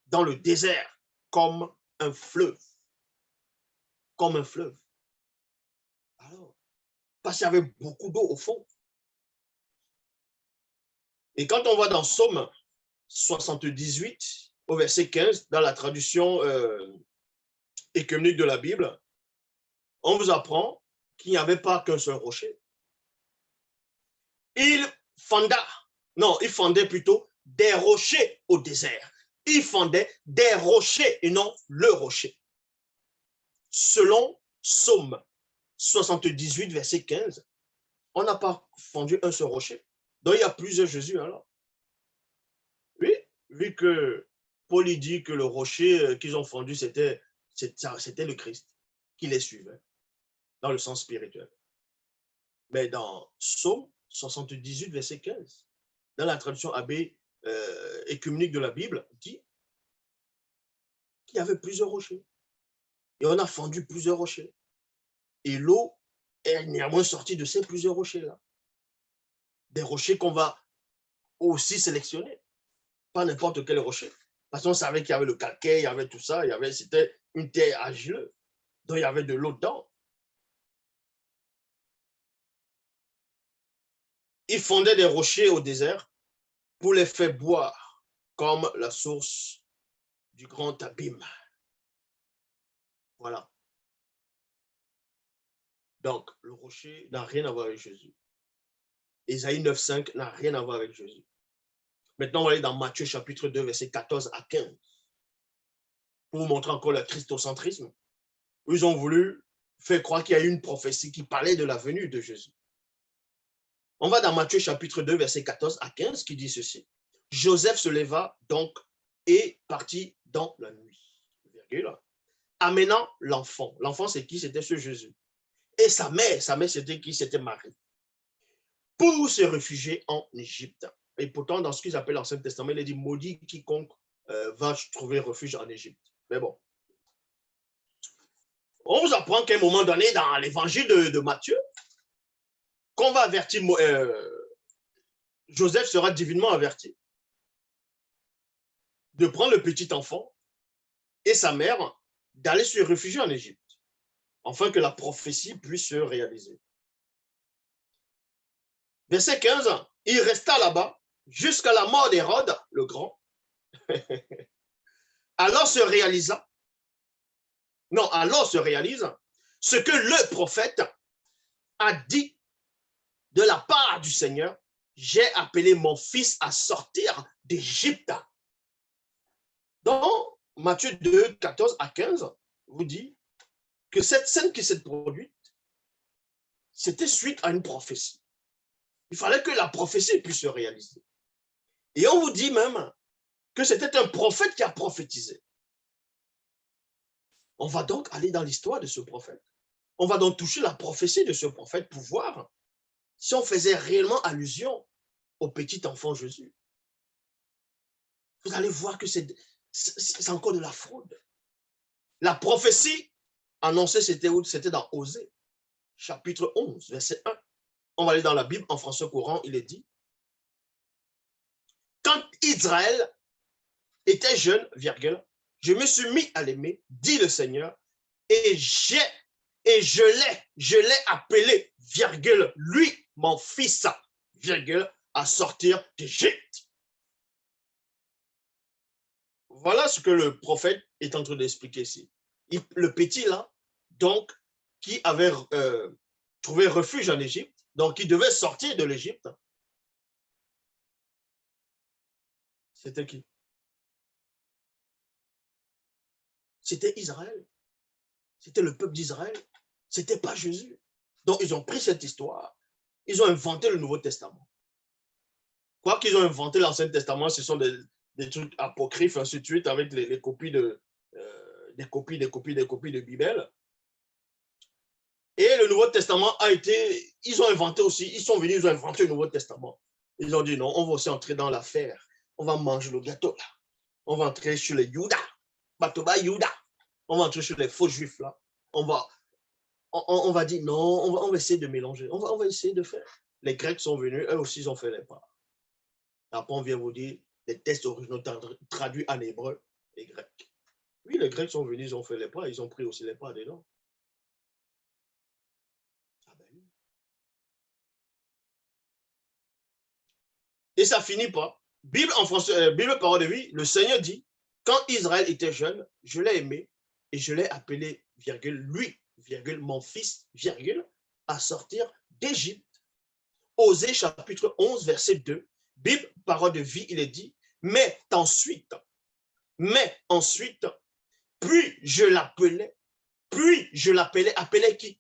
dans le désert comme un fleuve. Comme un fleuve. Alors, parce qu'il y avait beaucoup d'eau au fond. Et quand on va dans Psaume 78, au verset 15, dans la traduction écuménique de la Bible, on vous apprend qu'il n'y avait pas qu'un seul rocher. Il fondait plutôt des rochers au désert. Il fondait des rochers et non le rocher. Selon Psaume 78, verset 15, on n'a pas fondu un seul rocher. Donc, il y a plusieurs Jésus alors. Oui, vu que Paul dit que le rocher qu'ils ont fondu, c'était le Christ qui les suivait, dans le sens spirituel. Mais dans Psaume 78, verset 15, dans la traduction AB écuménique de la Bible, dit qu'il y avait plusieurs rochers. Et on a fondu plusieurs rochers. Et l'eau est néanmoins sortie de ces plusieurs rochers-là. Des rochers qu'on va aussi sélectionner. Pas n'importe quel rocher. Parce qu'on savait qu'il y avait le calcaire, il y avait tout ça, c'était une terre argileuse. Donc il y avait de l'eau dedans. Il fondait des rochers au désert pour les faire boire, comme la source du grand abîme. Voilà. Donc, le rocher n'a rien à voir avec Jésus. Ésaïe 9,5 n'a rien à voir avec Jésus. Maintenant, on va aller dans Matthieu chapitre 2, versets 14 à 15. Pour vous montrer encore le christocentrisme. Ils ont voulu faire croire qu'il y a eu une prophétie qui parlait de la venue de Jésus. On va dans Matthieu chapitre 2, versets 14 à 15, qui dit ceci. Joseph se leva donc et partit dans la nuit. Virgule. Amenant l'enfant. L'enfant, c'est qui? C'était ce Jésus. Et sa mère c'était qui? C'était Marie. Pour se réfugier en Égypte. Et pourtant, dans ce qu'ils appellent l'Ancien Testament, il est dit maudit quiconque va trouver refuge en Égypte. Mais bon. On vous apprend qu'à un moment donné, dans l'évangile de Matthieu, qu'on va avertir, Joseph sera divinement averti de prendre le petit enfant et sa mère d'aller se réfugier en Égypte, afin que la prophétie puisse se réaliser. Verset 15, il resta là-bas jusqu'à la mort d'Hérode, le grand. Alors se réalisa Non, alors se réalise ce que le prophète a dit de la part du Seigneur. J'ai appelé mon fils à sortir d'Égypte. Dans Matthieu 2, 14 à 15, vous dit que cette scène qui s'est produite, c'était suite à une prophétie. Il fallait que la prophétie puisse se réaliser. Et on vous dit même que c'était un prophète qui a prophétisé. On va donc aller dans l'histoire de ce prophète. On va donc toucher la prophétie de ce prophète pour voir si on faisait réellement allusion au petit enfant Jésus. Vous allez voir que c'est encore de la fraude. La prophétie annoncée, c'était où? C'était dans Osée, chapitre 11, verset 1. On va aller dans la Bible, en français courant, il est dit, quand Israël était jeune, virgule, je me suis mis à l'aimer, dit le Seigneur, et je l'ai appelé, virgule, lui, mon fils, virgule, à sortir d'Égypte. Voilà ce que le prophète est en train d'expliquer ici. Le petit là, donc, qui avait trouvé refuge en Égypte, donc il devait sortir de l'Égypte. C'était qui? C'était Israël. C'était le peuple d'Israël. Ce n'était pas Jésus. Donc, ils ont pris cette histoire. Ils ont inventé le Nouveau Testament. Quoi qu'ils ont inventé l'Ancien Testament, ce sont des trucs apocryphes, ainsi de suite, avec les copies des copies de Bible. Et le Nouveau Testament a été, ils ont inventé aussi, ils sont venus, ils ont inventé le Nouveau Testament. Ils ont dit non, on va aussi entrer dans l'affaire. On va manger le gâteau là. On va entrer sur les Judas. Batoba Judas. On va entrer sur les faux juifs là. On va dire non, on va essayer de mélanger. On va essayer de faire. Les Grecs sont venus, eux aussi ils ont fait les pas. Après on vient vous dire les textes originaux traduits en hébreu, les Grecs. Oui, les Grecs sont venus, ils ont fait les pas, ils ont pris aussi les pas dedans. Et ça finit pas. Bible en français, Bible parole de vie, le Seigneur dit, quand Israël était jeune, je l'ai aimé et je l'ai appelé, virgule, lui, virgule, mon fils, virgule, à sortir d'Égypte. Osée chapitre 11, verset 2, Bible parole de vie, il est dit, mais ensuite, puis je l'appelais, appelait qui?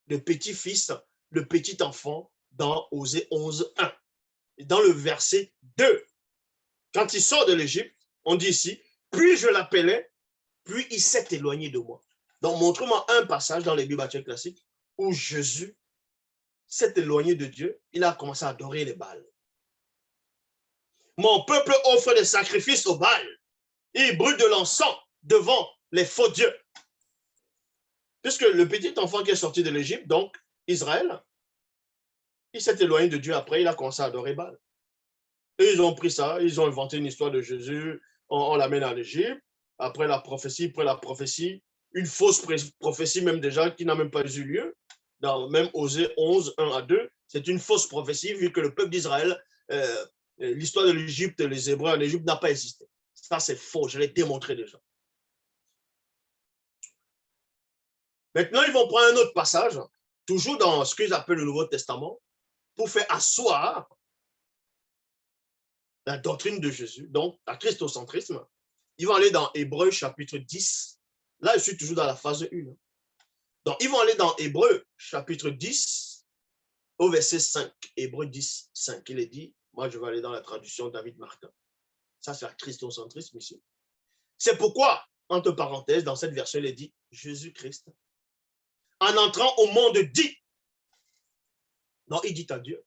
Le petit-fils, le petit enfant, dans Osée 11, 1. Dans le verset 2, quand il sort de l'Égypte, on dit ici, puis je l'appelais, puis il s'est éloigné de moi. Donc, montre-moi un passage dans les Bibles classiques où Jésus s'est éloigné de Dieu, il a commencé à adorer les Baals. Mon peuple offre des sacrifices aux Baals. Il brûle de l'encens devant les faux dieux. Puisque le petit enfant qui est sorti de l'Égypte, donc Israël, il s'est éloigné de Dieu après, il a commencé à adorer Baal. Et ils ont pris ça, ils ont inventé une histoire de Jésus, on l'amène en Égypte, après la prophétie, une fausse prophétie même déjà qui n'a même pas eu lieu, dans même Osée 11, 1 à 2, c'est une fausse prophétie vu que le peuple d'Israël, l'histoire de l'Égypte, les Hébreux en Égypte n'a pas existé. Ça c'est faux, je l'ai démontré déjà. Maintenant, ils vont prendre un autre passage, toujours dans ce qu'ils appellent le Nouveau Testament, pour faire asseoir la doctrine de Jésus, donc la christocentrisme. Ils vont aller dans Hébreux chapitre 10. Là, je suis toujours dans la phase 1. Donc, ils vont aller dans Hébreux chapitre 10 au verset 5. Hébreux 10, 5. Il est dit, moi je vais aller dans la traduction David Martin. Ça, c'est la christocentrisme ici. C'est pourquoi, entre parenthèses, dans cette version, il est dit Jésus-Christ, en entrant au monde, dit. Non, il dit à Dieu,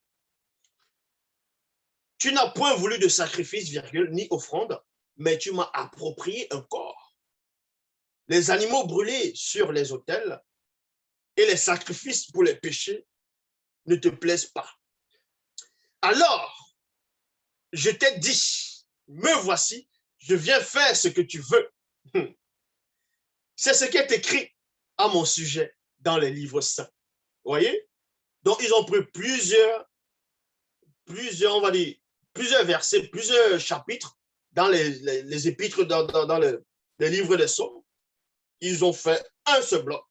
tu n'as point voulu de sacrifice, virgule, ni offrande, mais tu m'as approprié un corps. Les animaux brûlés sur les autels et les sacrifices pour les péchés ne te plaisent pas. Alors, je t'ai dit, me voici, je viens faire ce que tu veux. C'est ce qui est écrit à mon sujet dans les livres saints. Vous voyez? Donc, ils ont pris plusieurs, on va dire, plusieurs versets, plusieurs chapitres dans les épîtres, dans les livres des psaumes. ils ont fait un seul bloc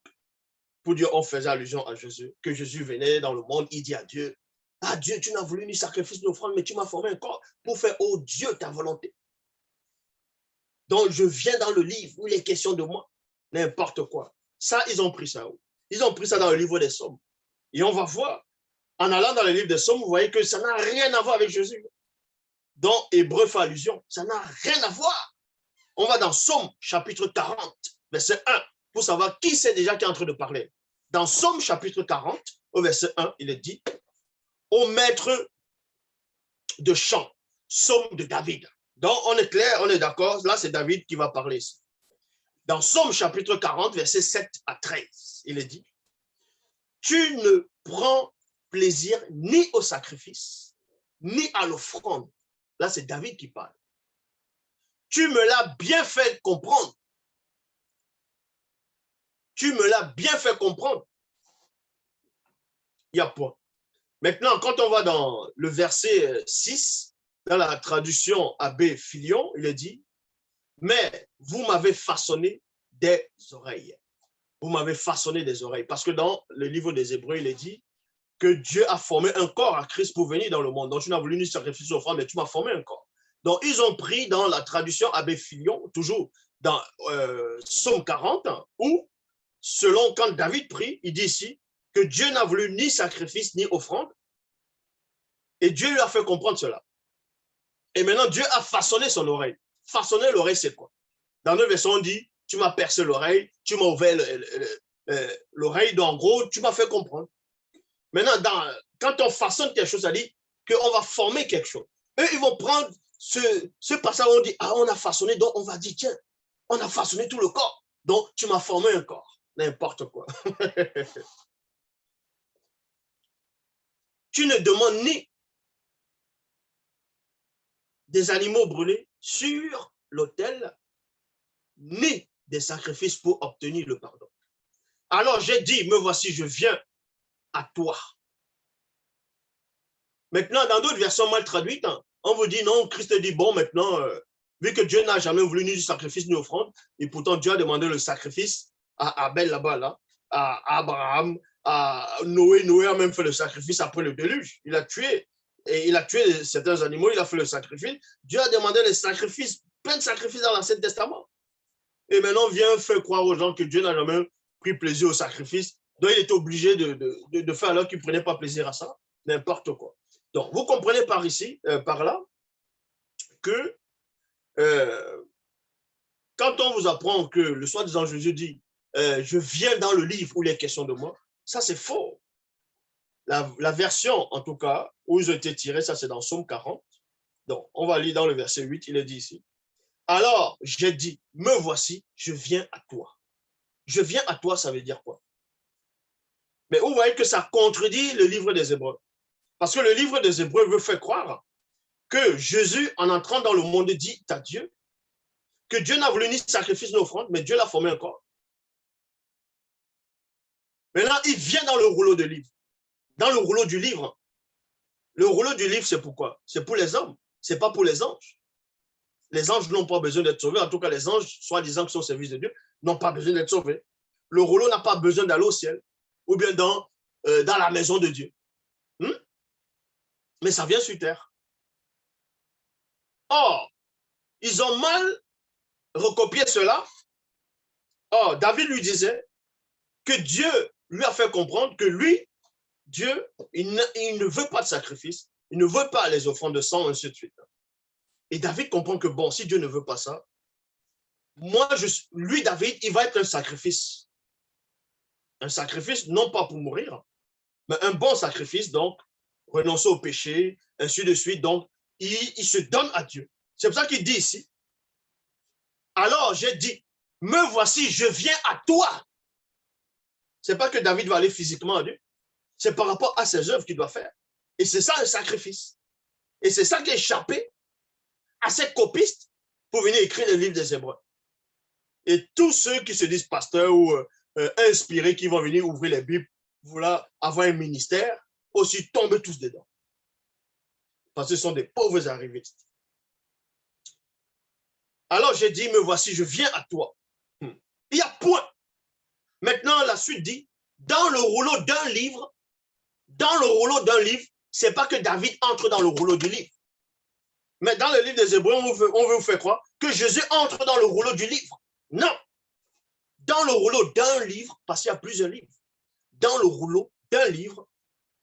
pour dire, on faisait allusion à Jésus, que Jésus venait dans le monde, il dit à Dieu, ah Dieu, tu n'as voulu ni sacrifice ni offrande, mais tu m'as formé un corps pour faire, oh Dieu, ta volonté. Donc, je viens dans le livre où il est question de moi, n'importe quoi. Ça, ils ont pris ça. Ils ont pris ça dans le livre des Psaumes. Et on va voir, en allant dans le livre des Psaumes, vous voyez que ça n'a rien à voir avec Jésus. Donc, Hébreu fait allusion, ça n'a rien à voir. On va dans Psaume chapitre 40, verset 1, pour savoir qui c'est déjà qui est en train de parler. Dans Psaume chapitre 40, au verset 1, il est dit, au maître de chant, Psaume de David. Donc, on est clair, on est d'accord, là, c'est David qui va parler ici. Dans Psaume chapitre 40, verset 7 à 13, il est dit, tu ne prends plaisir ni au sacrifice, ni à l'offrande. Là, c'est David qui parle. Tu me l'as bien fait comprendre. Tu me l'as bien fait comprendre. Il y a point. Maintenant, quand on va dans le verset 6, dans la traduction Abbé Filion, il est dit, mais vous m'avez façonné des oreilles. Vous m'avez façonné des oreilles. Parce que dans le livre des Hébreux, il est dit que Dieu a formé un corps à Christ pour venir dans le monde. Donc, tu n'as voulu ni sacrifice offrande, mais tu m'as formé un corps. Donc, ils ont pris dans la traduction Abbé Filion, toujours dans Psaume 40, où, selon quand David prie, il dit ici que Dieu n'a voulu ni sacrifice ni offrande, et Dieu lui a fait comprendre cela. Et maintenant, Dieu a façonné son oreille. Façonner l'oreille, c'est quoi? Dans le verset, on dit, tu m'as percé l'oreille, tu m'as ouvert l'oreille, donc en gros, tu m'as fait comprendre. Maintenant, quand on façonne quelque chose, ça dit qu'on va former quelque chose. Eux, ils vont prendre ce passage où on dit, ah, on a façonné, donc on va dire, tiens, on a façonné tout le corps, donc tu m'as formé un corps. N'importe quoi. Tu ne demandes ni des animaux brûlés sur l'autel, ni des sacrifices pour obtenir le pardon. Alors j'ai dit, me voici, je viens à toi. Maintenant, dans d'autres versions mal traduites, on vous dit non, Christ dit, bon, maintenant, vu que Dieu n'a jamais voulu ni du sacrifice ni offrande, et pourtant Dieu a demandé le sacrifice à Abel là-bas, là, à Abraham, à Noé. Noé a même fait le sacrifice après le déluge. Il a tué certains animaux, il a fait le sacrifice. Dieu a demandé les sacrifices, plein de sacrifices dans l'Ancien Testament. Et maintenant, on vient faire croire aux gens que Dieu n'a jamais pris plaisir au sacrifice. Donc, il est obligé de faire alors qu'il ne prenait pas plaisir à ça. N'importe quoi. Donc, vous comprenez par ici, par là, que quand on vous apprend que le soi-disant Jésus dit je viens dans le livre où il est question de moi, ça c'est faux. La version, en tout cas, où ils ont été tirés, ça c'est dans Psaume 40. Donc, on va lire dans le verset 8, il est dit ici. Alors, j'ai dit, me voici, je viens à toi. Je viens à toi, ça veut dire quoi? Mais vous voyez que ça contredit le livre des Hébreux. Parce que le livre des Hébreux veut faire croire que Jésus, en entrant dans le monde, dit à Dieu que Dieu n'a voulu ni sacrifice ni offrande, mais Dieu l'a formé un corps. Maintenant, il vient dans le rouleau de livre. Dans le rouleau du livre. Le rouleau du livre, c'est pourquoi? C'est pour les hommes, ce n'est pas pour les anges. Les anges n'ont pas besoin d'être sauvés. En tout cas, les anges, soi-disant qui sont au service de Dieu, n'ont pas besoin d'être sauvés. Le rouleau n'a pas besoin d'aller au ciel ou bien dans la maison de Dieu. Mais ça vient sur terre. Or, ils ont mal recopié cela. Or, David lui disait que Dieu lui a fait comprendre que lui, Dieu, il ne veut pas de sacrifice, il ne veut pas les offrandes de sang, ainsi de suite. Et David comprend que, bon, si Dieu ne veut pas ça, moi, lui, David, il va être un sacrifice. Un sacrifice, non pas pour mourir, mais un bon sacrifice, donc, renoncer au péché, ainsi de suite. Donc, il se donne à Dieu. C'est pour ça qu'il dit ici, alors j'ai dit, me voici, je viens à toi. Ce n'est pas que David va aller physiquement à Dieu, c'est par rapport à ses œuvres qu'il doit faire. Et c'est ça un sacrifice. Et c'est ça qui a échappé à ces copistes pour venir écrire le livre des Hébreux. Et tous ceux qui se disent pasteurs ou inspirés, qui vont venir ouvrir les Bibles, voilà, avoir un ministère, aussi tombent tous dedans. Parce que ce sont des pauvres arrivistes. Alors j'ai dit, me voici, je viens à toi. Il y a point. Maintenant, la suite dit, dans le rouleau d'un livre, c'est pas que David entre dans le rouleau du livre. Mais dans le livre des Hébreux, on veut vous faire croire que Jésus entre dans le rouleau du livre. Non. Dans le rouleau d'un livre, parce qu'il y a plusieurs livres, dans le rouleau d'un livre,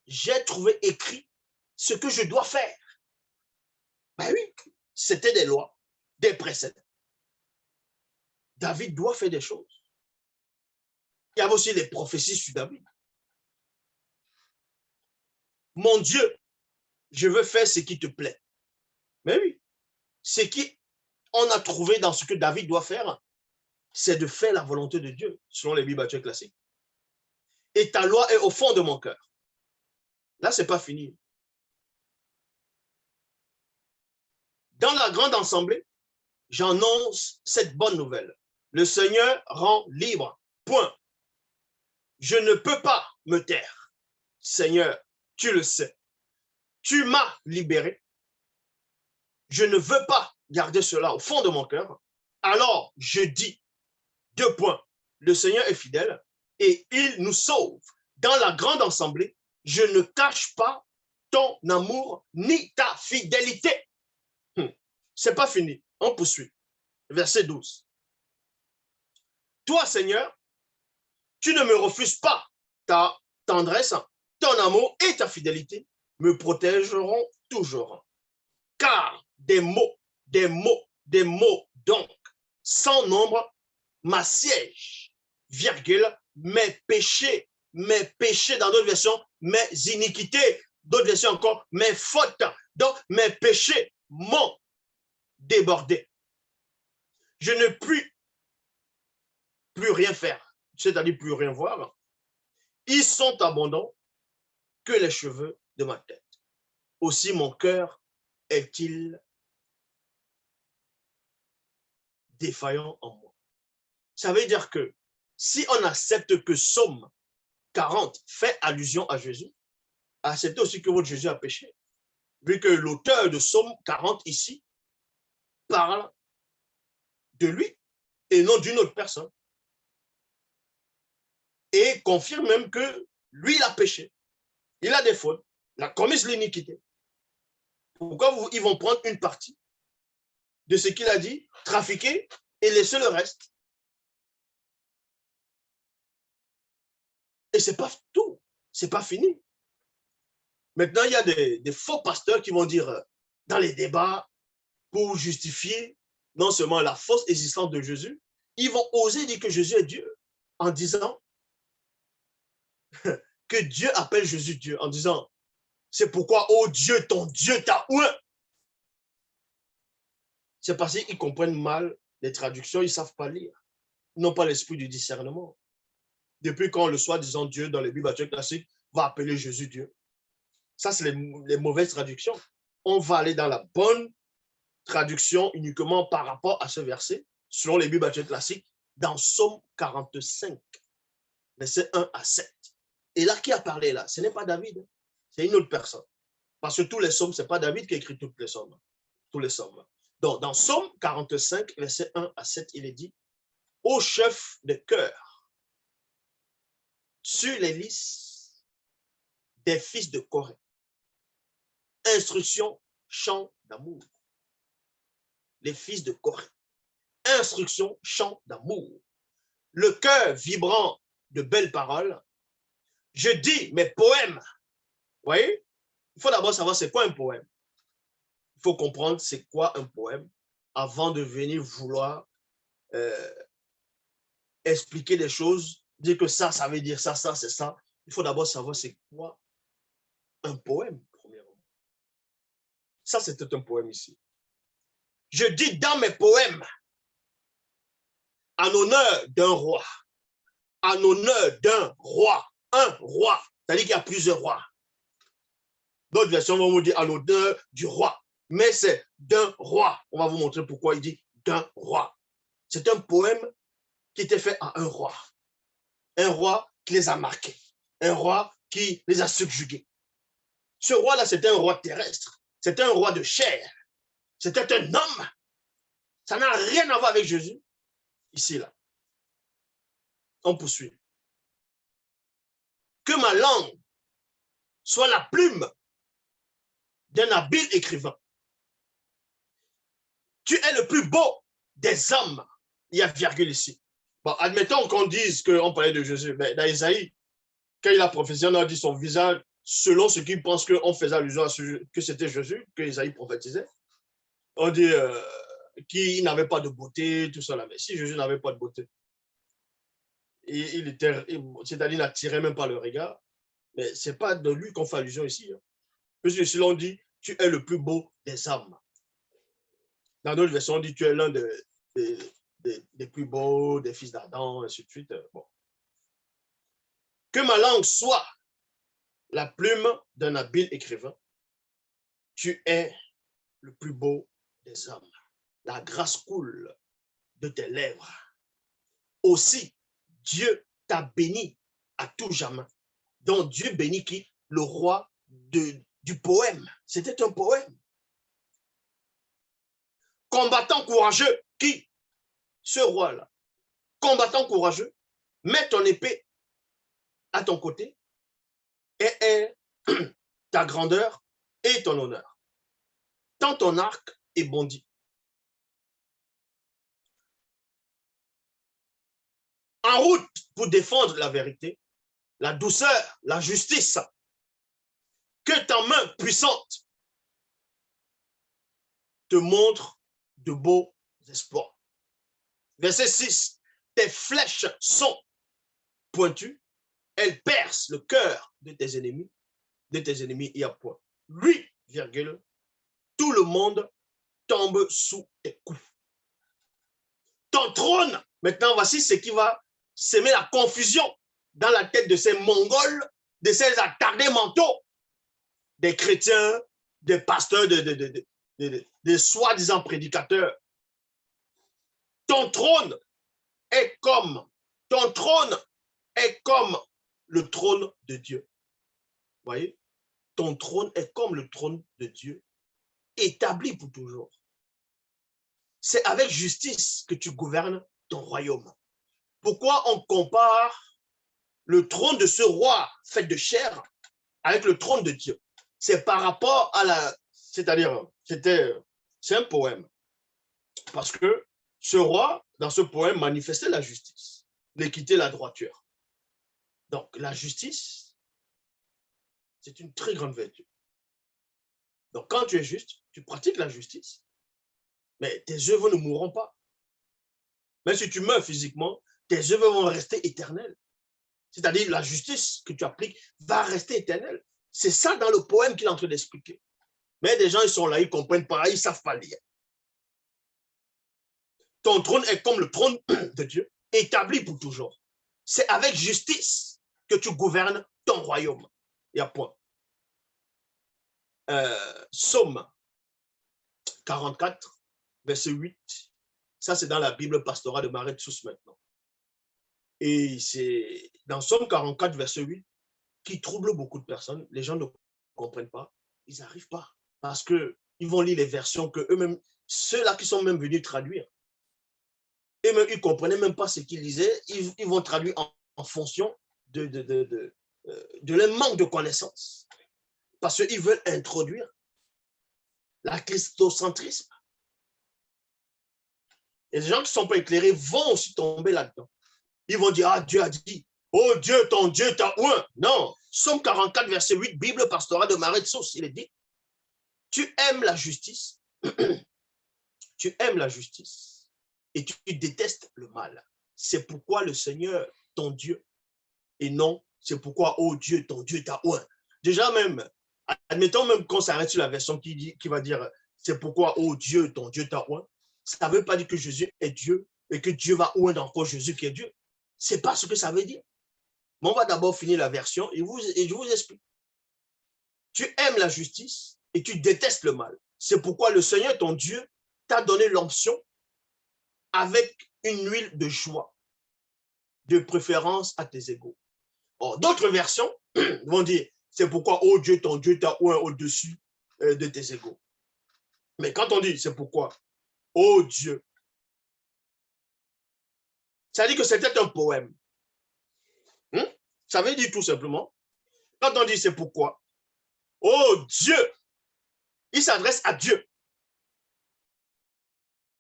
j'ai trouvé écrit ce que je dois faire. Ben oui, c'était des lois, des préceptes. David doit faire des choses. Il y avait aussi les prophéties sur David. Mon Dieu, je veux faire ce qui te plaît. Mais oui, ce qu'on a trouvé dans ce que David doit faire, c'est de faire la volonté de Dieu, selon les Bibles classiques. Et ta loi est au fond de mon cœur. Là, ce n'est pas fini. Dans la grande assemblée, j'annonce cette bonne nouvelle. Le Seigneur rend libre. Point. Je ne peux pas me taire. Seigneur, tu le sais. Tu m'as libéré. Je ne veux pas garder cela au fond de mon cœur. Alors, je dis, 2 points. Le Seigneur est fidèle et il nous sauve. Dans la grande assemblée, je ne cache pas ton amour ni ta fidélité. C'est pas fini. On poursuit. Verset 12. Toi, Seigneur, tu ne me refuses pas. Ta tendresse, ton amour et ta fidélité me protégeront toujours. Car des mots, donc, sans nombre, m'assiègent, virgule, mes péchés dans d'autres versions, mes iniquités, d'autres versions encore, mes fautes, donc mes péchés m'ont débordé. Je ne puis plus rien faire, c'est-à-dire plus rien voir. Ils sont abondants que les cheveux de ma tête. Aussi mon cœur est-il défaillant en moi. Ça veut dire que si on accepte que Psaume 40 fait allusion à Jésus, acceptez aussi que votre Jésus a péché. Vu que l'auteur de Psaume 40 ici parle de lui et non d'une autre personne. Et confirme même que lui, il a péché. Il a des fautes. Il a commis l'iniquité. Pourquoi ils vont prendre une partie de ce qu'il a dit, trafiquer et laisser le reste? Et ce n'est pas tout. Ce n'est pas fini. Maintenant, il y a des faux pasteurs qui vont dire dans les débats pour justifier non seulement la fausse existence de Jésus, ils vont oser dire que Jésus est Dieu en disant que Dieu appelle Jésus Dieu, en disant c'est pourquoi, oh Dieu, ton Dieu t'a oué. C'est parce qu'ils comprennent mal les traductions, ils ne savent pas lire. Ils n'ont pas l'esprit du discernement. Depuis quand le soi-disant Dieu dans les Bibles classiques va appeler Jésus Dieu. Ça, c'est les mauvaises traductions. On va aller dans la bonne traduction uniquement par rapport à ce verset, selon les Bibles classiques, dans Psaume 45, versets 1 à 7. Et là, qui a parlé là? Ce n'est pas David, c'est une autre personne. Parce que tous les psaumes, ce n'est pas David qui a écrit toutes les psaumes. Tous les psaumes. Donc, dans Psaume 45, versets 1 à 7, il est dit, ô chef de cœur, sur les listes des fils de Corée, instruction, chant d'amour. Les fils de Corée. Instruction, chant d'amour. Le cœur vibrant de belles paroles. Je dis mes poèmes. Vous voyez? Il faut d'abord savoir c'est quoi un poème. Il faut comprendre c'est quoi un poème avant de venir vouloir expliquer des choses, dire que ça veut dire ça, c'est ça. Il faut d'abord savoir c'est quoi un poème, premièrement. Ça, c'était un poème ici. Je dis dans mes poèmes, en honneur d'un roi, en honneur d'un roi, un roi, c'est-à-dire qu'il y a plusieurs rois. D'autres versions vont vous dire en honneur du roi, mais c'est d'un roi. On va vous montrer pourquoi il dit d'un roi. C'est un poème qui était fait à un roi qui les a marqués, un roi qui les a subjugués. Ce roi-là, c'était un roi terrestre, c'était un roi de chair, c'était un homme. Ça n'a rien à voir avec Jésus, ici, là. On poursuit. Que ma langue soit la plume d'un habile écrivain. Tu es le plus beau des hommes. Il y a virgule ici. Bon, admettons qu'on dise qu'on parlait de Jésus. Mais dans Isaïe, quand il a prophétisé, on a dit son visage, selon ce qu'il pense qu'on faisait allusion à que c'était Jésus, que Isaïe prophétisait. On dit qu'il n'avait pas de beauté, tout ça là. Mais si Jésus n'avait pas de beauté, c'est-à-dire il n'attirait même pas le regard, mais ce n'est pas de lui qu'on fait allusion ici. Hein. Parce que ici, on dit, tu es le plus beau des hommes. Dans notre version, on dit, tu es l'un des plus beaux, des fils d'Adam, ainsi de suite. Bon. Que ma langue soit la plume d'un habile écrivain. Tu es le plus beau des hommes. La grâce coule de tes lèvres. Aussi, Dieu t'a béni à tout jamais. Donc, Dieu bénit qui? Le roi du poème. C'était un poème. Combattant courageux, qui? Ce roi-là. Combattant courageux, mets ton épée à ton côté et ta grandeur et ton honneur. Tant ton arc est bondi. En route pour défendre la vérité, la douceur, la justice. Que ta main puissante te montre de beaux espoirs. Verset 6. Tes flèches sont pointues, elles percent le cœur de tes ennemis et à point. Lui, virgule, tout le monde tombe sous tes coups. Ton trône, maintenant voici ce qui va semer la confusion dans la tête de ces Mongols, de ces attardés mentaux, des chrétiens, des pasteurs, des soi-disant prédicateurs. Ton trône est comme le trône de Dieu. Vous voyez? Ton trône est comme le trône de Dieu, établi pour toujours. C'est avec justice que tu gouvernes ton royaume. Pourquoi on compare le trône de ce roi fait de chair avec le trône de Dieu? C'est par rapport à c'est-à-dire, c'est un poème. Parce que ce roi, dans ce poème, manifestait la justice, l'équité, la droiture. Donc, la justice, c'est une très grande vertu. Donc, quand tu es juste, tu pratiques la justice, mais tes œuvres ne mourront pas. Même si tu meurs physiquement, tes œuvres vont rester éternelles. C'est-à-dire, la justice que tu appliques va rester éternelle. C'est ça dans le poème qu'il est en train d'expliquer. Mais des gens, ils sont là, ils ne comprennent pas, ils ne savent pas lire. Ton trône est comme le trône de Dieu, établi pour toujours. C'est avec justice que tu gouvernes ton royaume. Il y a point. Psaume 44, verset 8. Ça, c'est dans la Bible pastorale de Marais de Sousse maintenant. Et c'est dans Psaume 44, verset 8, qui trouble beaucoup de personnes. Les gens ne comprennent pas. Ils n'arrivent pas. Parce qu'ils vont lire les versions que eux-mêmes, ceux-là qui sont même venus traduire, eux-mêmes, ils ne comprenaient même pas ce qu'ils lisaient. Ils vont traduire en fonction de leur manque de connaissances. Parce qu'ils veulent introduire la christocentrisme. Et les gens qui ne sont pas éclairés vont aussi tomber là-dedans. Ils vont dire, ah, Dieu a dit, oh Dieu, ton Dieu t'a oint. Non, Psaume 44, verset 8, Bible pastorale de Marais de Sousse, il est dit, tu aimes la justice, tu aimes la justice et tu détestes le mal. C'est pourquoi le Seigneur, ton Dieu, et non, c'est pourquoi, oh Dieu, ton Dieu t'a oint. Déjà même, admettons même qu'on s'arrête sur la version qui va dire, c'est pourquoi, oh Dieu, ton Dieu t'a oint. Ça ne veut pas dire que Jésus est Dieu et que Dieu va oindre encore Jésus qui est Dieu. Ce n'est pas ce que ça veut dire. Mais on va d'abord finir la version et je vous explique. Tu aimes la justice et tu détestes le mal. C'est pourquoi le Seigneur, ton Dieu, t'a donné l'onction avec une huile de joie, de préférence à tes égaux. D'autres versions vont dire, c'est pourquoi, oh Dieu, ton Dieu t'a oint au-dessus de tes égaux. Mais quand on dit, c'est pourquoi, oh Dieu, ça dit que c'était un poème. Ça veut dire tout simplement, quand on dit c'est pourquoi, oh Dieu, il s'adresse à Dieu.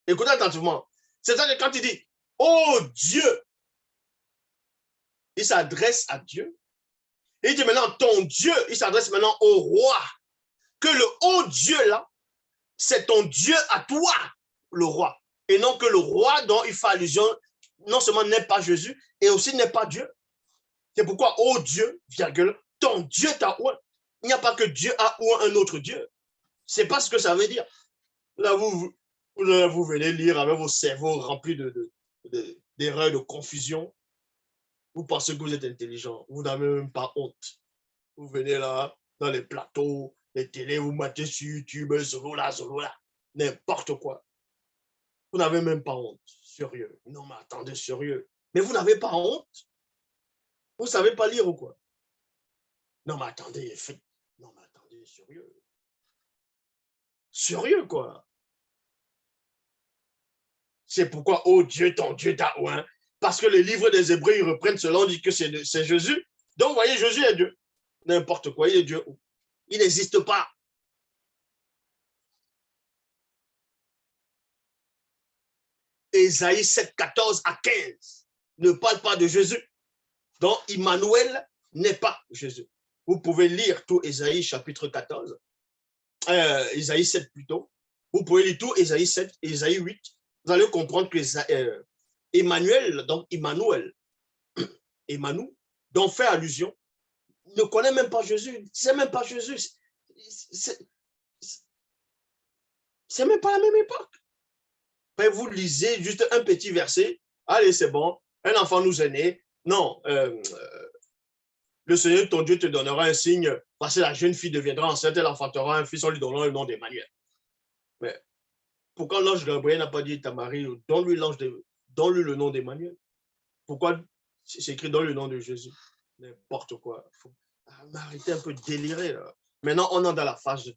Écoutez attentivement. C'est-à-dire quand il dit, oh Dieu, il s'adresse à Dieu. Et il dit maintenant, ton Dieu, il s'adresse maintenant au roi. Que le oh Dieu là, c'est ton Dieu à toi, le roi. Et non que le roi dont il fait allusion, non seulement n'est pas Jésus, et aussi n'est pas Dieu. C'est pourquoi, oh Dieu, virgule, ton Dieu t'a oué. Il n'y a pas que Dieu a ou un autre Dieu. C'est pas ce que ça veut dire. Là, vous venez lire avec vos cerveaux remplis d'erreurs, de confusion. Vous pensez que vous êtes intelligent. Vous n'avez même pas honte. Vous venez là, dans les plateaux, les télés, vous mettez sur YouTube, Zolo là, n'importe quoi. Vous n'avez même pas honte. Sérieux. Non, mais attendez, sérieux. Mais vous n'avez pas honte. Vous ne savez pas lire ou quoi? Non, mais attendez, non, mais attendez, sérieux. Sérieux, quoi. C'est pourquoi, oh Dieu, ton Dieu t'a ouin. Parce que les livres des Hébreux, ils reprennent cela, on dit que c'est Jésus. Donc, vous voyez, Jésus est Dieu. N'importe quoi, il est Dieu. Il n'existe pas. Ésaïe 7, 14 à 15 ne parle pas de Jésus. Donc, Emmanuel n'est pas Jésus. Vous pouvez lire tout Ésaïe chapitre 14, Ésaïe 7 plutôt. Vous pouvez lire tout Ésaïe 7, Ésaïe 8. Vous allez comprendre que Emmanuel, donc Emmanuel, dont fait allusion, ne connaît même pas Jésus. C'est même pas Jésus. C'est même pas la même époque. Mais vous lisez juste un petit verset. Allez, c'est bon. Un enfant nous est né. Non. Le Seigneur, ton Dieu, te donnera un signe. Parce que la jeune fille deviendra enceinte. Elle enfantera un fils. On lui donnera le nom d'Emmanuel. Mais pourquoi l'ange Gabriel n'a pas dit à Marie, donne-lui le nom d'Emmanuel? Pourquoi c'est écrit dans le nom de Jésus? N'importe quoi. Arrêtez un peu de délirer. Là. Maintenant, on est dans la phase 2.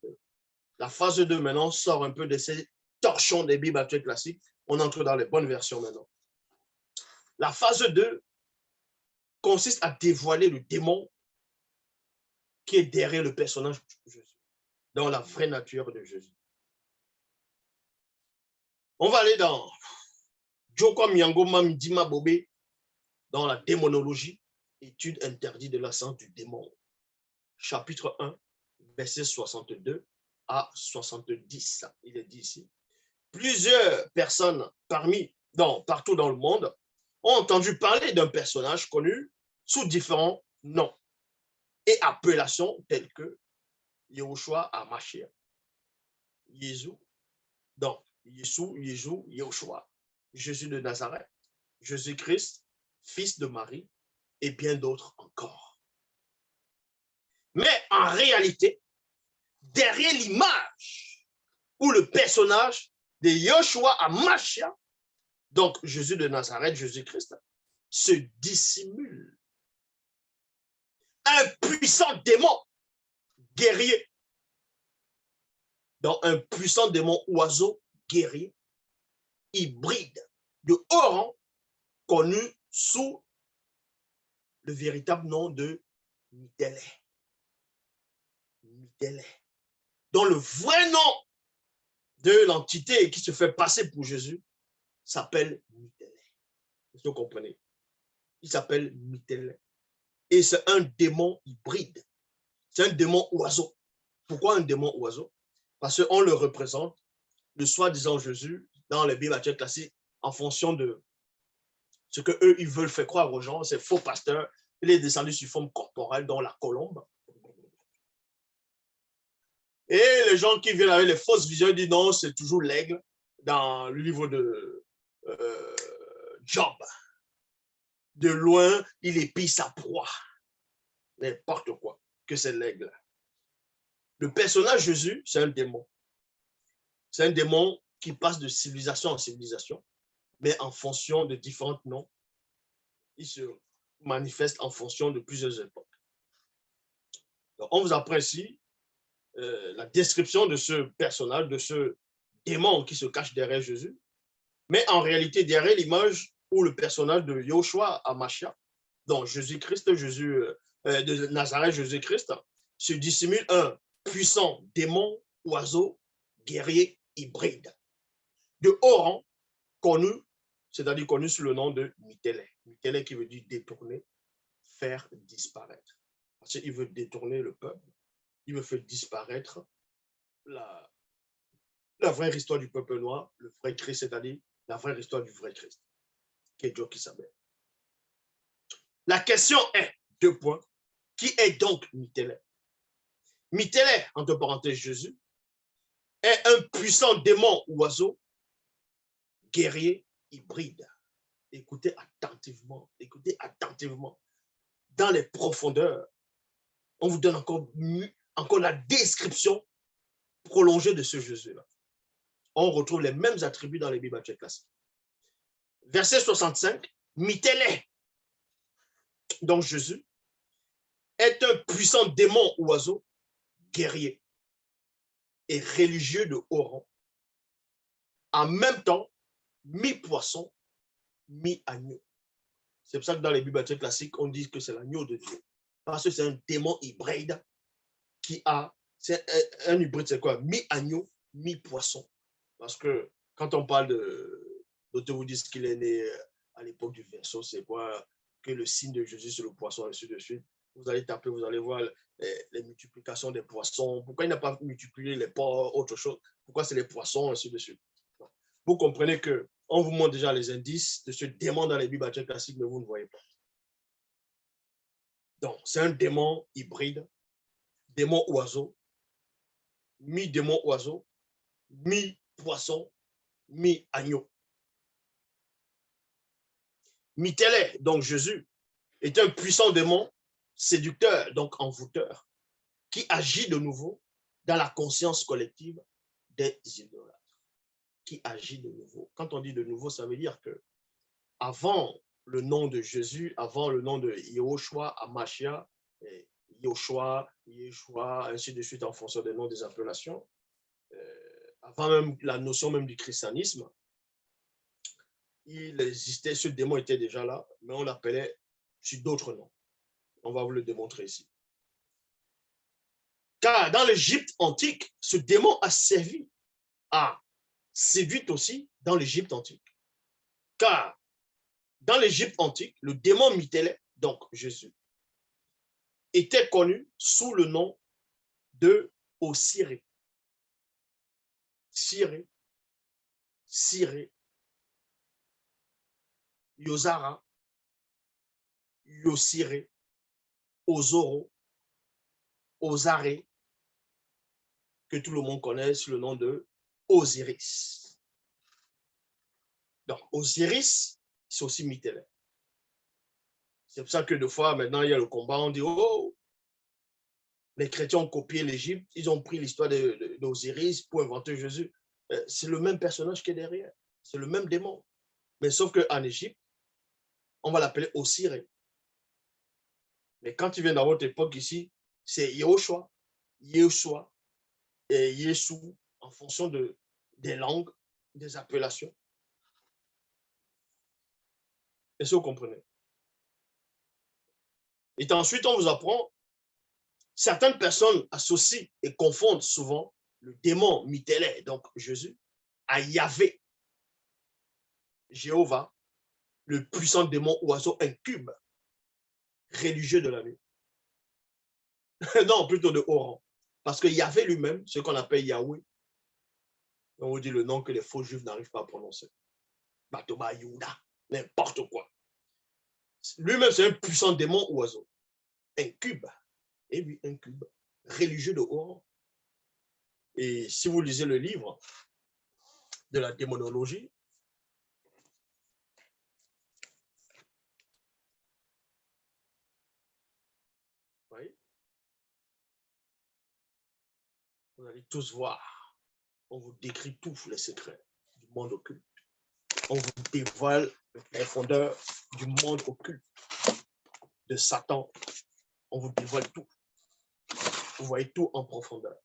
La phase 2, maintenant, sort un peu de ces torchons des Bibles actuelles classiques. On entre dans les bonnes versions maintenant. La phase 2 consiste à dévoiler le démon qui est derrière le personnage de Jésus, dans la vraie nature de Jésus. On va aller dans Joko Myangoma Midima Bobé, dans la démonologie, étude interdite de la science du démon, chapitre 1, verset 62 à 70. Il est dit ici. Plusieurs personnes partout dans le monde ont entendu parler d'un personnage connu sous différents noms et appellations telles que Yahushua Amashia, Jésus, donc Jésus, Yahushua, Jésus de Nazareth, Jésus-Christ, fils de Marie, et bien d'autres encore. Mais en réalité, derrière l'image ou le personnage de Yahushua Amashia, donc Jésus de Nazareth, Jésus-Christ, se dissimule un puissant démon guerrier, donc un puissant démon oiseau guerrier, hybride, de haut rang, connu sous le véritable nom de Mitéle. Dont le vrai nom de l'entité qui se fait passer pour Jésus s'appelle Mitéle. Vous comprenez? Il s'appelle Mitéle. Et c'est un démon hybride. C'est un démon oiseau. Pourquoi un démon oiseau? Parce qu'on le représente, le soi-disant Jésus, dans les Bibles actuelles classiques, en fonction de ce qu'eux, ils veulent faire croire aux gens. C'est faux pasteur. Il est descendu sous forme corporelle dans la colombe. Et les gens qui viennent avec les fausses visions disent non, c'est toujours l'aigle dans le livre de Job. De loin, il épie sa proie. N'importe quoi, que c'est l'aigle. Le personnage Jésus, c'est un démon. C'est un démon qui passe de civilisation en civilisation, mais en fonction de différents noms. Il se manifeste en fonction de plusieurs époques. Donc, on vous apprend ici la description de ce personnage, de ce démon qui se cache derrière Jésus, mais en réalité, derrière l'image ou le personnage de Yahushua Amashia, donc Jésus-Christ, de Nazareth, Jésus-Christ, se dissimule un puissant démon, oiseau, guerrier, hybride, de haut rang, connu, c'est-à-dire connu sous le nom de Mitélé. Mitélé qui veut dire détourner, faire disparaître. Parce qu'il veut détourner le peuple, il veut faire disparaître la vraie histoire du peuple noir, le vrai Christ, c'est-à-dire la vraie histoire du vrai Christ, qui est Dieu qui s'appelle. La question est, deux points, qui est donc Mitélé? Mitélé, entre parenthèses Jésus, est un puissant démon oiseau, guerrier, hybride. Écoutez attentivement, dans les profondeurs, on vous donne encore la description prolongée de ce Jésus-là. On retrouve les mêmes attributs dans les Bibles classiques. Verset 65, Mitélé, donc Jésus, est un puissant démon oiseau, guerrier et religieux de haut rang, en même temps, mi-poisson, mi-agneau. C'est pour ça que dans les Bibles classiques, on dit que c'est l'agneau de Dieu. Parce que c'est un démon hybride qui a, c'est un hybride, c'est quoi? Mi-agneau, mi-poisson. Parce que quand on parle d'autres vous disent qu'il est né à l'époque du Verseau, c'est quoi? Que le signe de Jésus sur le poisson, ainsi de suite. Vous allez taper, vous allez voir les multiplications des poissons. Pourquoi il n'a pas multiplié les porcs, autre chose? Pourquoi c'est les poissons, ainsi de suite? Vous comprenez qu'on vous montre déjà les indices de ce démon dans les Bibles classiques, mais vous ne voyez pas. Donc, c'est un démon hybride, démon oiseau, mi-démon oiseau, mi-poisson, mi-agneau. Mitélé, donc Jésus, est un puissant démon séducteur, donc envoûteur, qui agit de nouveau dans la conscience collective des idolâtres. Qui agit de nouveau. Quand on dit de nouveau, ça veut dire que avant le nom de Jésus, avant le nom de Yehoshua, Amashia, Yoshua, Yeshua, ainsi de suite en fonction des noms des appellations, avant même la notion même du christianisme, il existait, ce démon était déjà là, mais on l'appelait sur d'autres noms. On va vous le démontrer ici. Car dans l'Égypte antique, ce démon a servi à séduit aussi dans l'Égypte antique. Car dans l'Égypte antique, le démon Mitélé, donc Jésus, était connu sous le nom de Osiré. Siré, Siré, Yozara, Yosiré, Ozoro, Ozaré, que tout le monde connaît sous le nom de Osiris. Donc, Osiris, c'est aussi Mitélé. C'est pour ça que deux fois, maintenant, il y a le combat, on dit, oh, les chrétiens ont copié l'Égypte, ils ont pris l'histoire d'Osiris pour inventer Jésus. C'est le même personnage qui est derrière. C'est le même démon. Mais sauf qu'en Égypte, on va l'appeler Osiré. Mais quand tu viens dans votre époque ici, c'est Yehoshua, Yeshua et Yeshua en fonction des langues, des appellations. Est-ce que vous comprenez? Et ensuite, on vous apprend, certaines personnes associent et confondent souvent le démon Mitélé, donc Jésus, à Yahvé, Jéhovah, le puissant démon oiseau incube, religieux de la nuit. Non, plutôt de haut rang. Parce que Yahvé lui-même, ce qu'on appelle Yahweh, on vous dit le nom que les faux juifs n'arrivent pas à prononcer. Batoba Youda, n'importe quoi. Lui-même, c'est un puissant démon oiseau. Incube. Et lui, incube. Religieux de haut rang. Et si vous lisez le livre de la démonologie, vous allez tous voir. On vous décrit tous les secrets du monde occulte. On vous dévoile les profondeurs du monde occulte, de Satan. On vous dévoile tout. Vous voyez tout en profondeur.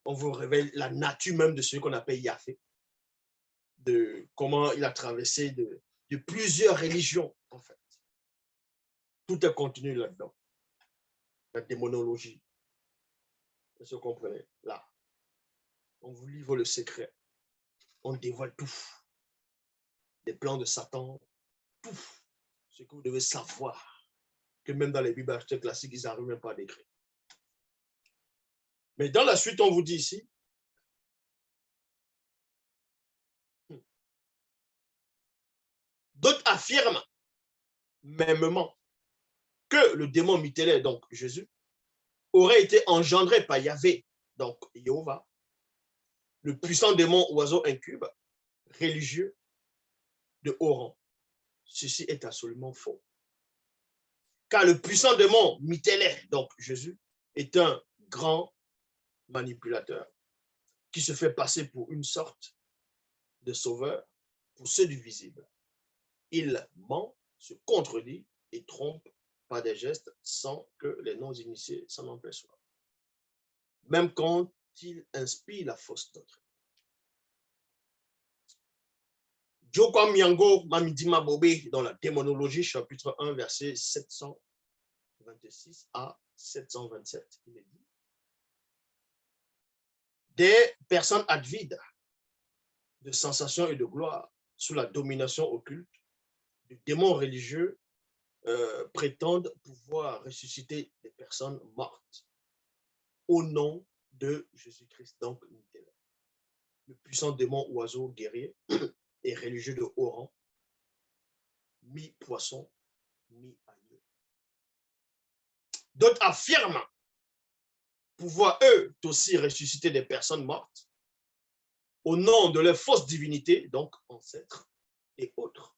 On vous révèle la nature même de ce qu'on appelle Yahvé, de comment il a traversé de plusieurs religions, en fait. Tout est contenu là-dedans. La démonologie. Vous comprenez? Là, on vous livre le secret. On dévoile tout. Les plans de Satan, tout. Ce que vous devez savoir. Que même dans les Bibles classiques, ils n'arrivent même pas à décrire. Mais dans la suite, on vous dit ici, d'autres affirment mêmement que le démon Mitéler, donc Jésus, aurait été engendré par Yahvé, donc Jéhovah, le puissant démon oiseau incube, religieux de haut rang. Ceci est absolument faux. Car le puissant démon Mitéler, donc Jésus, est un grand manipulateur qui se fait passer pour une sorte de sauveur pour ceux du visible. Il ment, se contredit et trompe par des gestes sans que les non-initiés s'en aperçoivent. Même quand il inspire la fausse doctrine. Jokwa Miango Mamidima Bobé dans la démonologie, chapitre 1, verset 726 à 727. Il est dit. Des personnes advides de sensations et de gloire sous la domination occulte du démon religieux prétendent pouvoir ressusciter des personnes mortes au nom de Jésus-Christ, donc le puissant démon oiseau guerrier et religieux de haut rang, mi-poisson, mi-agneau. D'autres affirment pouvoir eux aussi ressusciter des personnes mortes au nom de leurs fausses divinités, donc ancêtres et autres.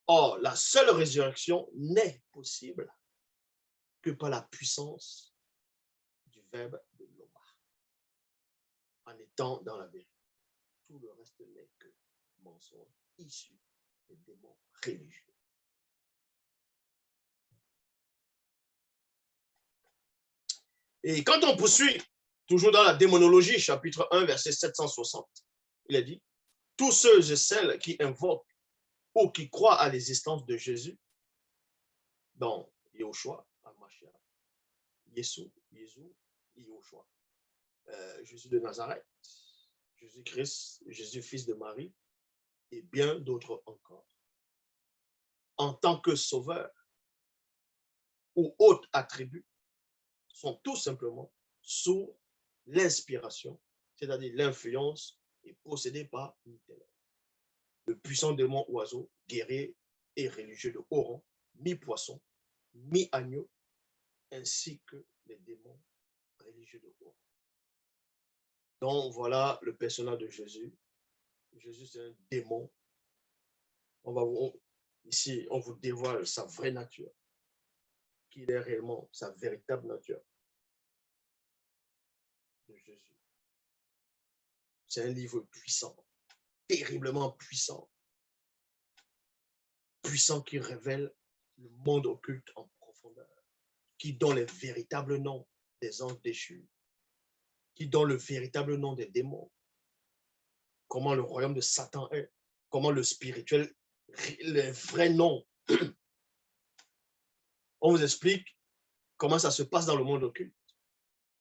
Or, la seule résurrection n'est possible que par la puissance du verbe de l'homme, en étant dans la vérité. Tout le reste n'est que mensonge issu des démons religieux. Et quand on poursuit, toujours dans la démonologie, chapitre 1, verset 760, il est dit, tous ceux et celles qui invoquent ou qui croient à l'existence de Jésus, dans Yahushua, Amashia, Jésus, Yahushua, Jésus de Nazareth, Jésus-Christ, Jésus, fils de Marie, et bien d'autres encore, en tant que sauveur ou autres attributs, sont tout simplement sous l'inspiration, c'est-à-dire l'influence, et possédés par Mitéler, le puissant démon oiseau, guerrier et religieux de haut rang, mi-poisson, mi-agneau, ainsi que les démons religieux de haut rang. Donc voilà le personnage de Jésus. Jésus, c'est un démon. Ici, on vous dévoile sa vraie nature, qu'il est réellement sa véritable nature de Jésus. C'est un livre puissant, terriblement puissant, puissant qui révèle le monde occulte en profondeur, qui donne les véritables noms des anges déchus, qui donne le véritable nom des démons, comment le royaume de Satan est, comment le spirituel, les vrais noms. On vous explique comment ça se passe dans le monde occulte.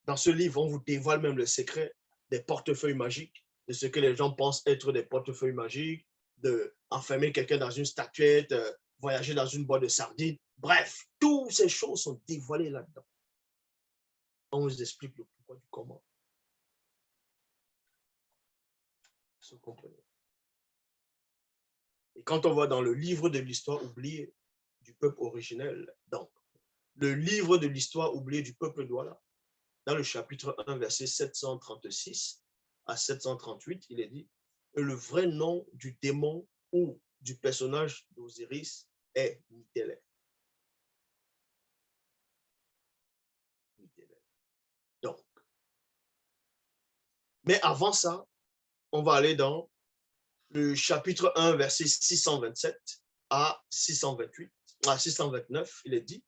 Dans ce livre, on vous dévoile même le secret des portefeuilles magiques, de ce que les gens pensent être des portefeuilles magiques, d'enfermer quelqu'un dans une statuette, voyager dans une boîte de sardines. Bref, toutes ces choses sont dévoilées là-dedans. On vous explique le pourquoi du comment. Vous comprenez. Et quand on va dans le livre de l'histoire oubliée du peuple originel, donc, le livre de l'histoire oubliée du peuple Douala, dans le chapitre 1, verset 736 à 738, il est dit que le vrai nom du démon ou du personnage d'Osiris est Mitéler. Donc, mais avant ça, on va aller dans le chapitre 1, verset 627 à 628, à 629, il est dit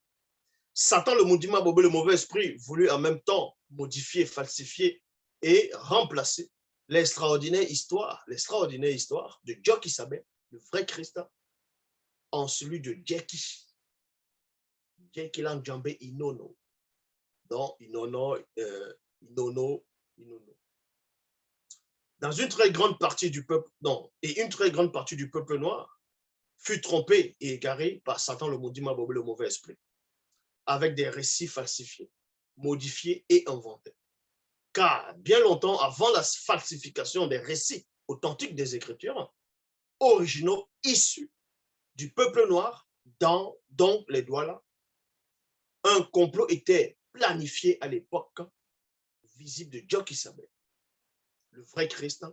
Satan, le maudit Bobé, le mauvais esprit, voulut en même temps modifier, falsifier et remplacer l'extraordinaire histoire de Dieu qui s'appelle le vrai Christ en celui de Dieu qui. Jekilan Djambe Inono. Donc, Inono, Inono, Inono. Dans une très grande partie du peuple, non, et une très grande partie du peuple noir fut trompée et égarée par Satan, le maudit Mabobé, le mauvais esprit, avec des récits falsifiés, modifiés et inventés. Car bien longtemps avant la falsification des récits authentiques des Écritures, originaux issus du peuple noir, dont les Douala, un complot était planifié à l'époque visible de Djoki Sabé, le vrai Christ,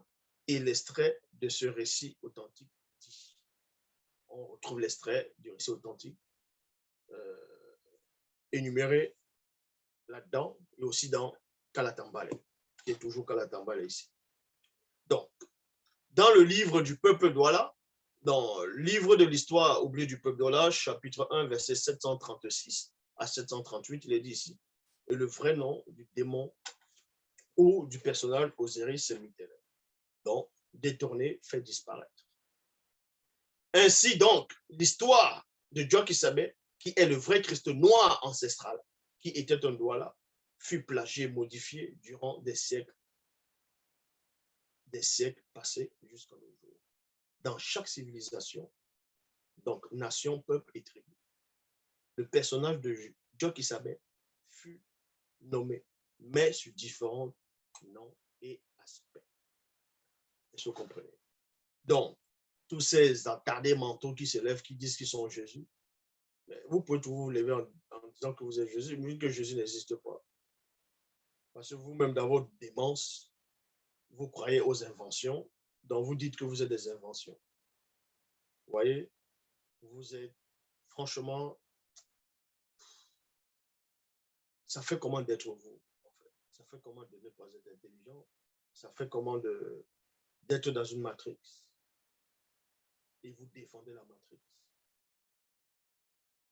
et l'extrait de ce récit authentique. On retrouve l'extrait du récit authentique énuméré là-dedans et aussi dans Kalatambale, qui est toujours Kalatambale ici. Donc, dans le livre du peuple Douala, dans le livre de l'histoire oubliée du peuple Douala, chapitre 1, verset 736 à 738, il est dit ici, et le vrai nom du démon ou du personnage Osiris Semiteller. Donc, détourné, fait disparaître. Ainsi donc, l'histoire de Djoki Sabé, qui est le vrai Christ noir ancestral, qui était un Douala, fut plagié, modifié durant des siècles passés jusqu'à nos jours. Dans chaque civilisation, donc nation, peuple et tribu, le personnage de Djoki Sabé fut nommé, mais sous différents noms et aspects. Est-ce que vous comprenez? Donc, tous ces attardés mentaux qui se lèvent, qui disent qu'ils sont Jésus, vous pouvez toujours vous lever en disant que vous êtes Jésus, mais que Jésus n'existe pas. Parce que vous-même, dans votre démence, vous croyez aux inventions, donc vous dites que vous êtes des inventions. Vous voyez, vous êtes, franchement, ça fait comment d'être vous, en fait. Ça fait comment de ne pas être intelligent. Ça fait comment d'être dans une matrice. Et vous défendez la matrice.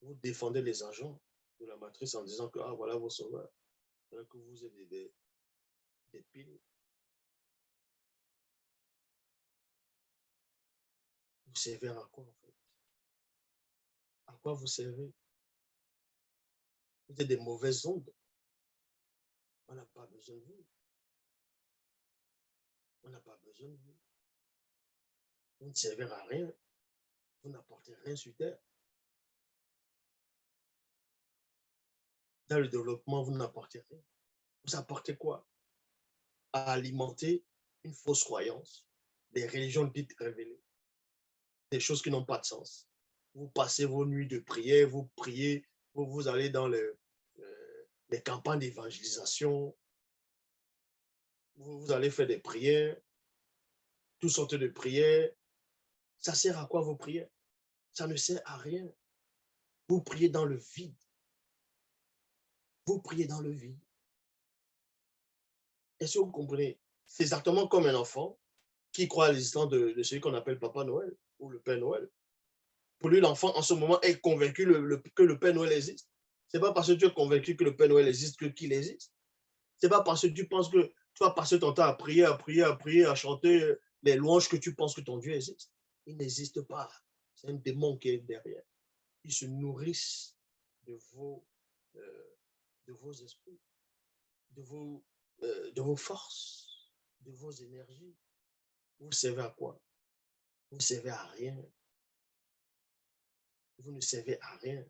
Vous défendez les agents de la matrice en disant que, ah, voilà vos sauveurs. Que vous êtes des piles. Vous servez à quoi, en fait? À quoi vous servez? Vous êtes des mauvaises ondes. On n'a pas besoin de vous. On n'a pas besoin de vous. Vous ne servez à rien. Vous n'apportez rien sur terre. Dans le développement, vous n'apportez rien. Vous apportez quoi? À alimenter une fausse croyance, des religions dites révélées, des choses qui n'ont pas de sens. Vous passez vos nuits de prière, vous priez, vous allez dans les campagnes d'évangélisation, vous allez faire des prières, toutes sortes de prières. Ça sert à quoi vos prières? Ça ne sert à rien. Vous priez dans le vide. Vous priez dans le vide. Est-ce que vous comprenez? C'est exactement comme un enfant qui croit à l'existence de celui qu'on appelle Papa Noël ou le Père Noël. Pour lui, l'enfant, en ce moment, est convaincu que le Père Noël existe. Ce n'est pas parce que tu es convaincu que le Père Noël existe qu'il existe. Ce n'est pas parce que tu penses que tu vas passer ton temps à prier, à chanter les louanges que tu penses que ton Dieu existe. Il n'existe pas. C'est un démon qui est derrière. Ils se nourrissent de vos esprits, de vos forces, de vos énergies. Vous servez à quoi? Vous ne servez à rien. Vous ne servez à rien.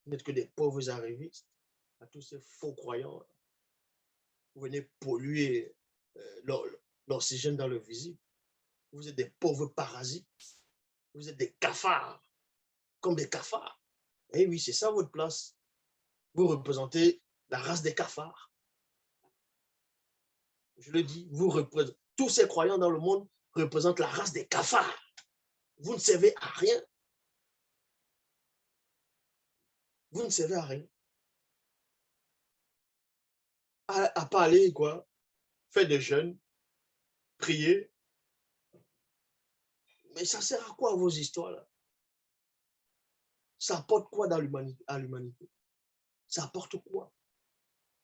Vous n'êtes que des pauvres arrivistes, à tous ces faux croyants. Vous venez polluer l'oxygène dans le visible. Vous êtes des pauvres parasites. Vous êtes des cafards, comme des cafards. Eh oui, c'est ça votre place. Vous représentez la race des cafards. Je le dis, vous représentez. Tous ces croyants dans le monde représentent la race des cafards. Vous ne servez à rien. Vous ne servez à rien. À pas aller, quoi, faire des jeûnes, prier. Mais ça sert à quoi vos histoires là? Ça apporte quoi à l'humanité? Ça apporte quoi?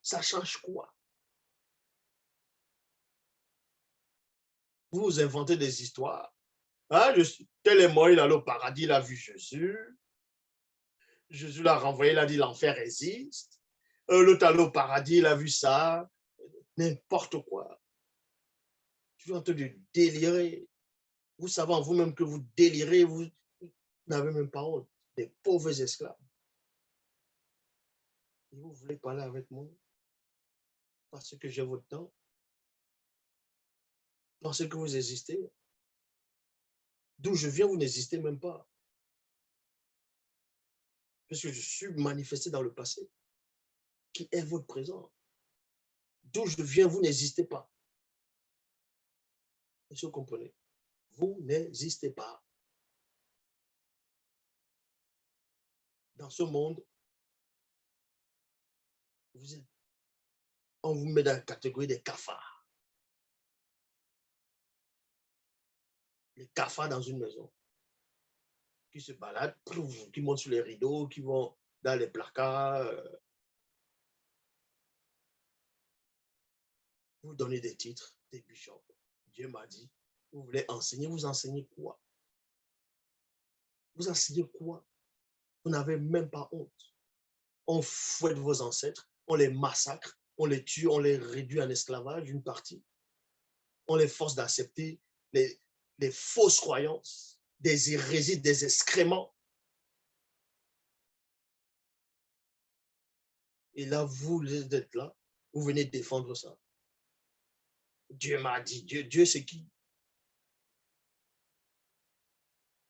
Ça change quoi? Vous inventez des histoires. Ah, tel est mort, il allait au paradis, il a vu Jésus. Jésus l'a renvoyé, il a dit l'enfer existe. L'autre allé au paradis, il a vu ça. N'importe quoi. Tu es en train de délirer. Vous savez en vous-même que vous délirez, vous n'avez même pas honte. Des pauvres esclaves. Et vous voulez parler avec moi parce que j'ai votre temps, parce que vous existez. D'où je viens, vous n'existez même pas. Parce que je suis manifesté dans le passé, qui est votre présent. D'où je viens, vous n'existez pas. Est-ce que vous comprenez? Vous n'existez pas. Dans ce monde, vous êtes, on vous met dans la catégorie des cafards. Les cafards dans une maison, qui se baladent, qui montent sur les rideaux, qui vont dans les placards. Vous donnez des titres, des bishops. Dieu m'a dit, vous voulez enseigner, vous enseignez quoi? Vous enseignez quoi? Vous n'avez même pas honte. On fouette vos ancêtres, on les massacre, on les tue, on les réduit en esclavage, une partie. On les force d'accepter les fausses croyances, des hérésies, des excréments. Et là, vous êtes là, vous venez défendre ça. Dieu m'a dit, Dieu c'est qui?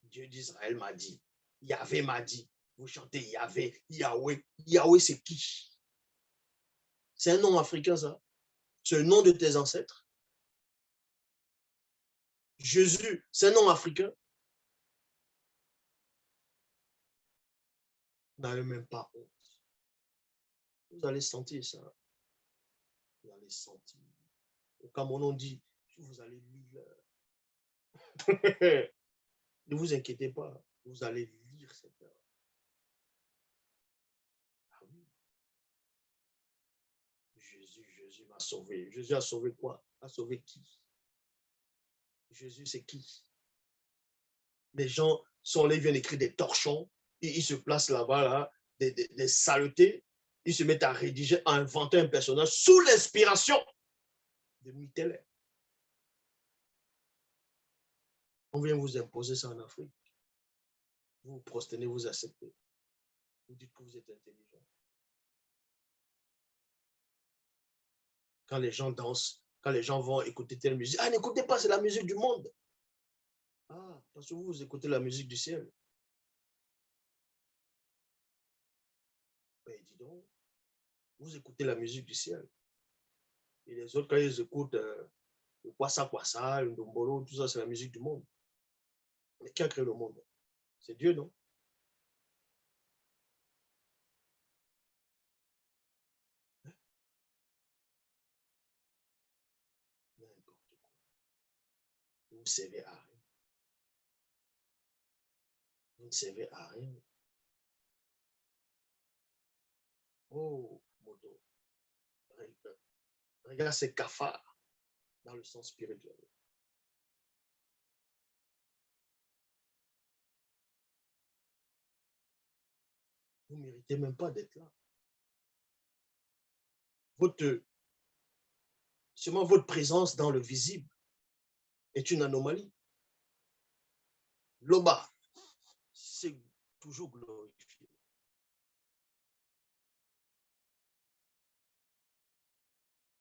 Dieu d'Israël m'a dit, Yahvé m'a dit. Vous chantez Yahvé, Yahweh. Yahweh c'est qui? C'est un nom africain ça. C'est le nom de tes ancêtres. Jésus, c'est un nom africain. Vous n'avez même pas honte. Vous allez sentir ça. Vous allez sentir. Comme on dit, vous allez lire. Ne vous inquiétez pas, vous allez lire cette heure. Ah oui. Jésus m'a sauvé. Jésus a sauvé quoi? A sauvé qui? Jésus, c'est qui? Les gens sont là, ils viennent écrire des torchons, ils se placent là-bas, là, des saletés, ils se mettent à rédiger, à inventer un personnage sous l'inspiration de Michelet. On vient vous imposer ça en Afrique. Vous vous prosternez, vous acceptez. Vous dites que vous êtes intelligent. Quand les gens dansent, quand les gens vont écouter telle musique, ah, n'écoutez pas, c'est la musique du monde. Ah, parce que vous écoutez la musique du ciel. Ben, dis donc, vous écoutez la musique du ciel. Et les autres, quand ils écoutent le Kwasa Kwasa, le Ndombolo, tout ça, c'est la musique du monde. Mais qui a créé le monde? C'est Dieu, non? N'importe quoi. Vous ne servez à rien. Vous ne servez à rien. Oh, moto. Regarde ces cafards dans le sens spirituel. Vous ne méritez même pas d'être là. Seulement votre présence dans le visible est une anomalie. Loba,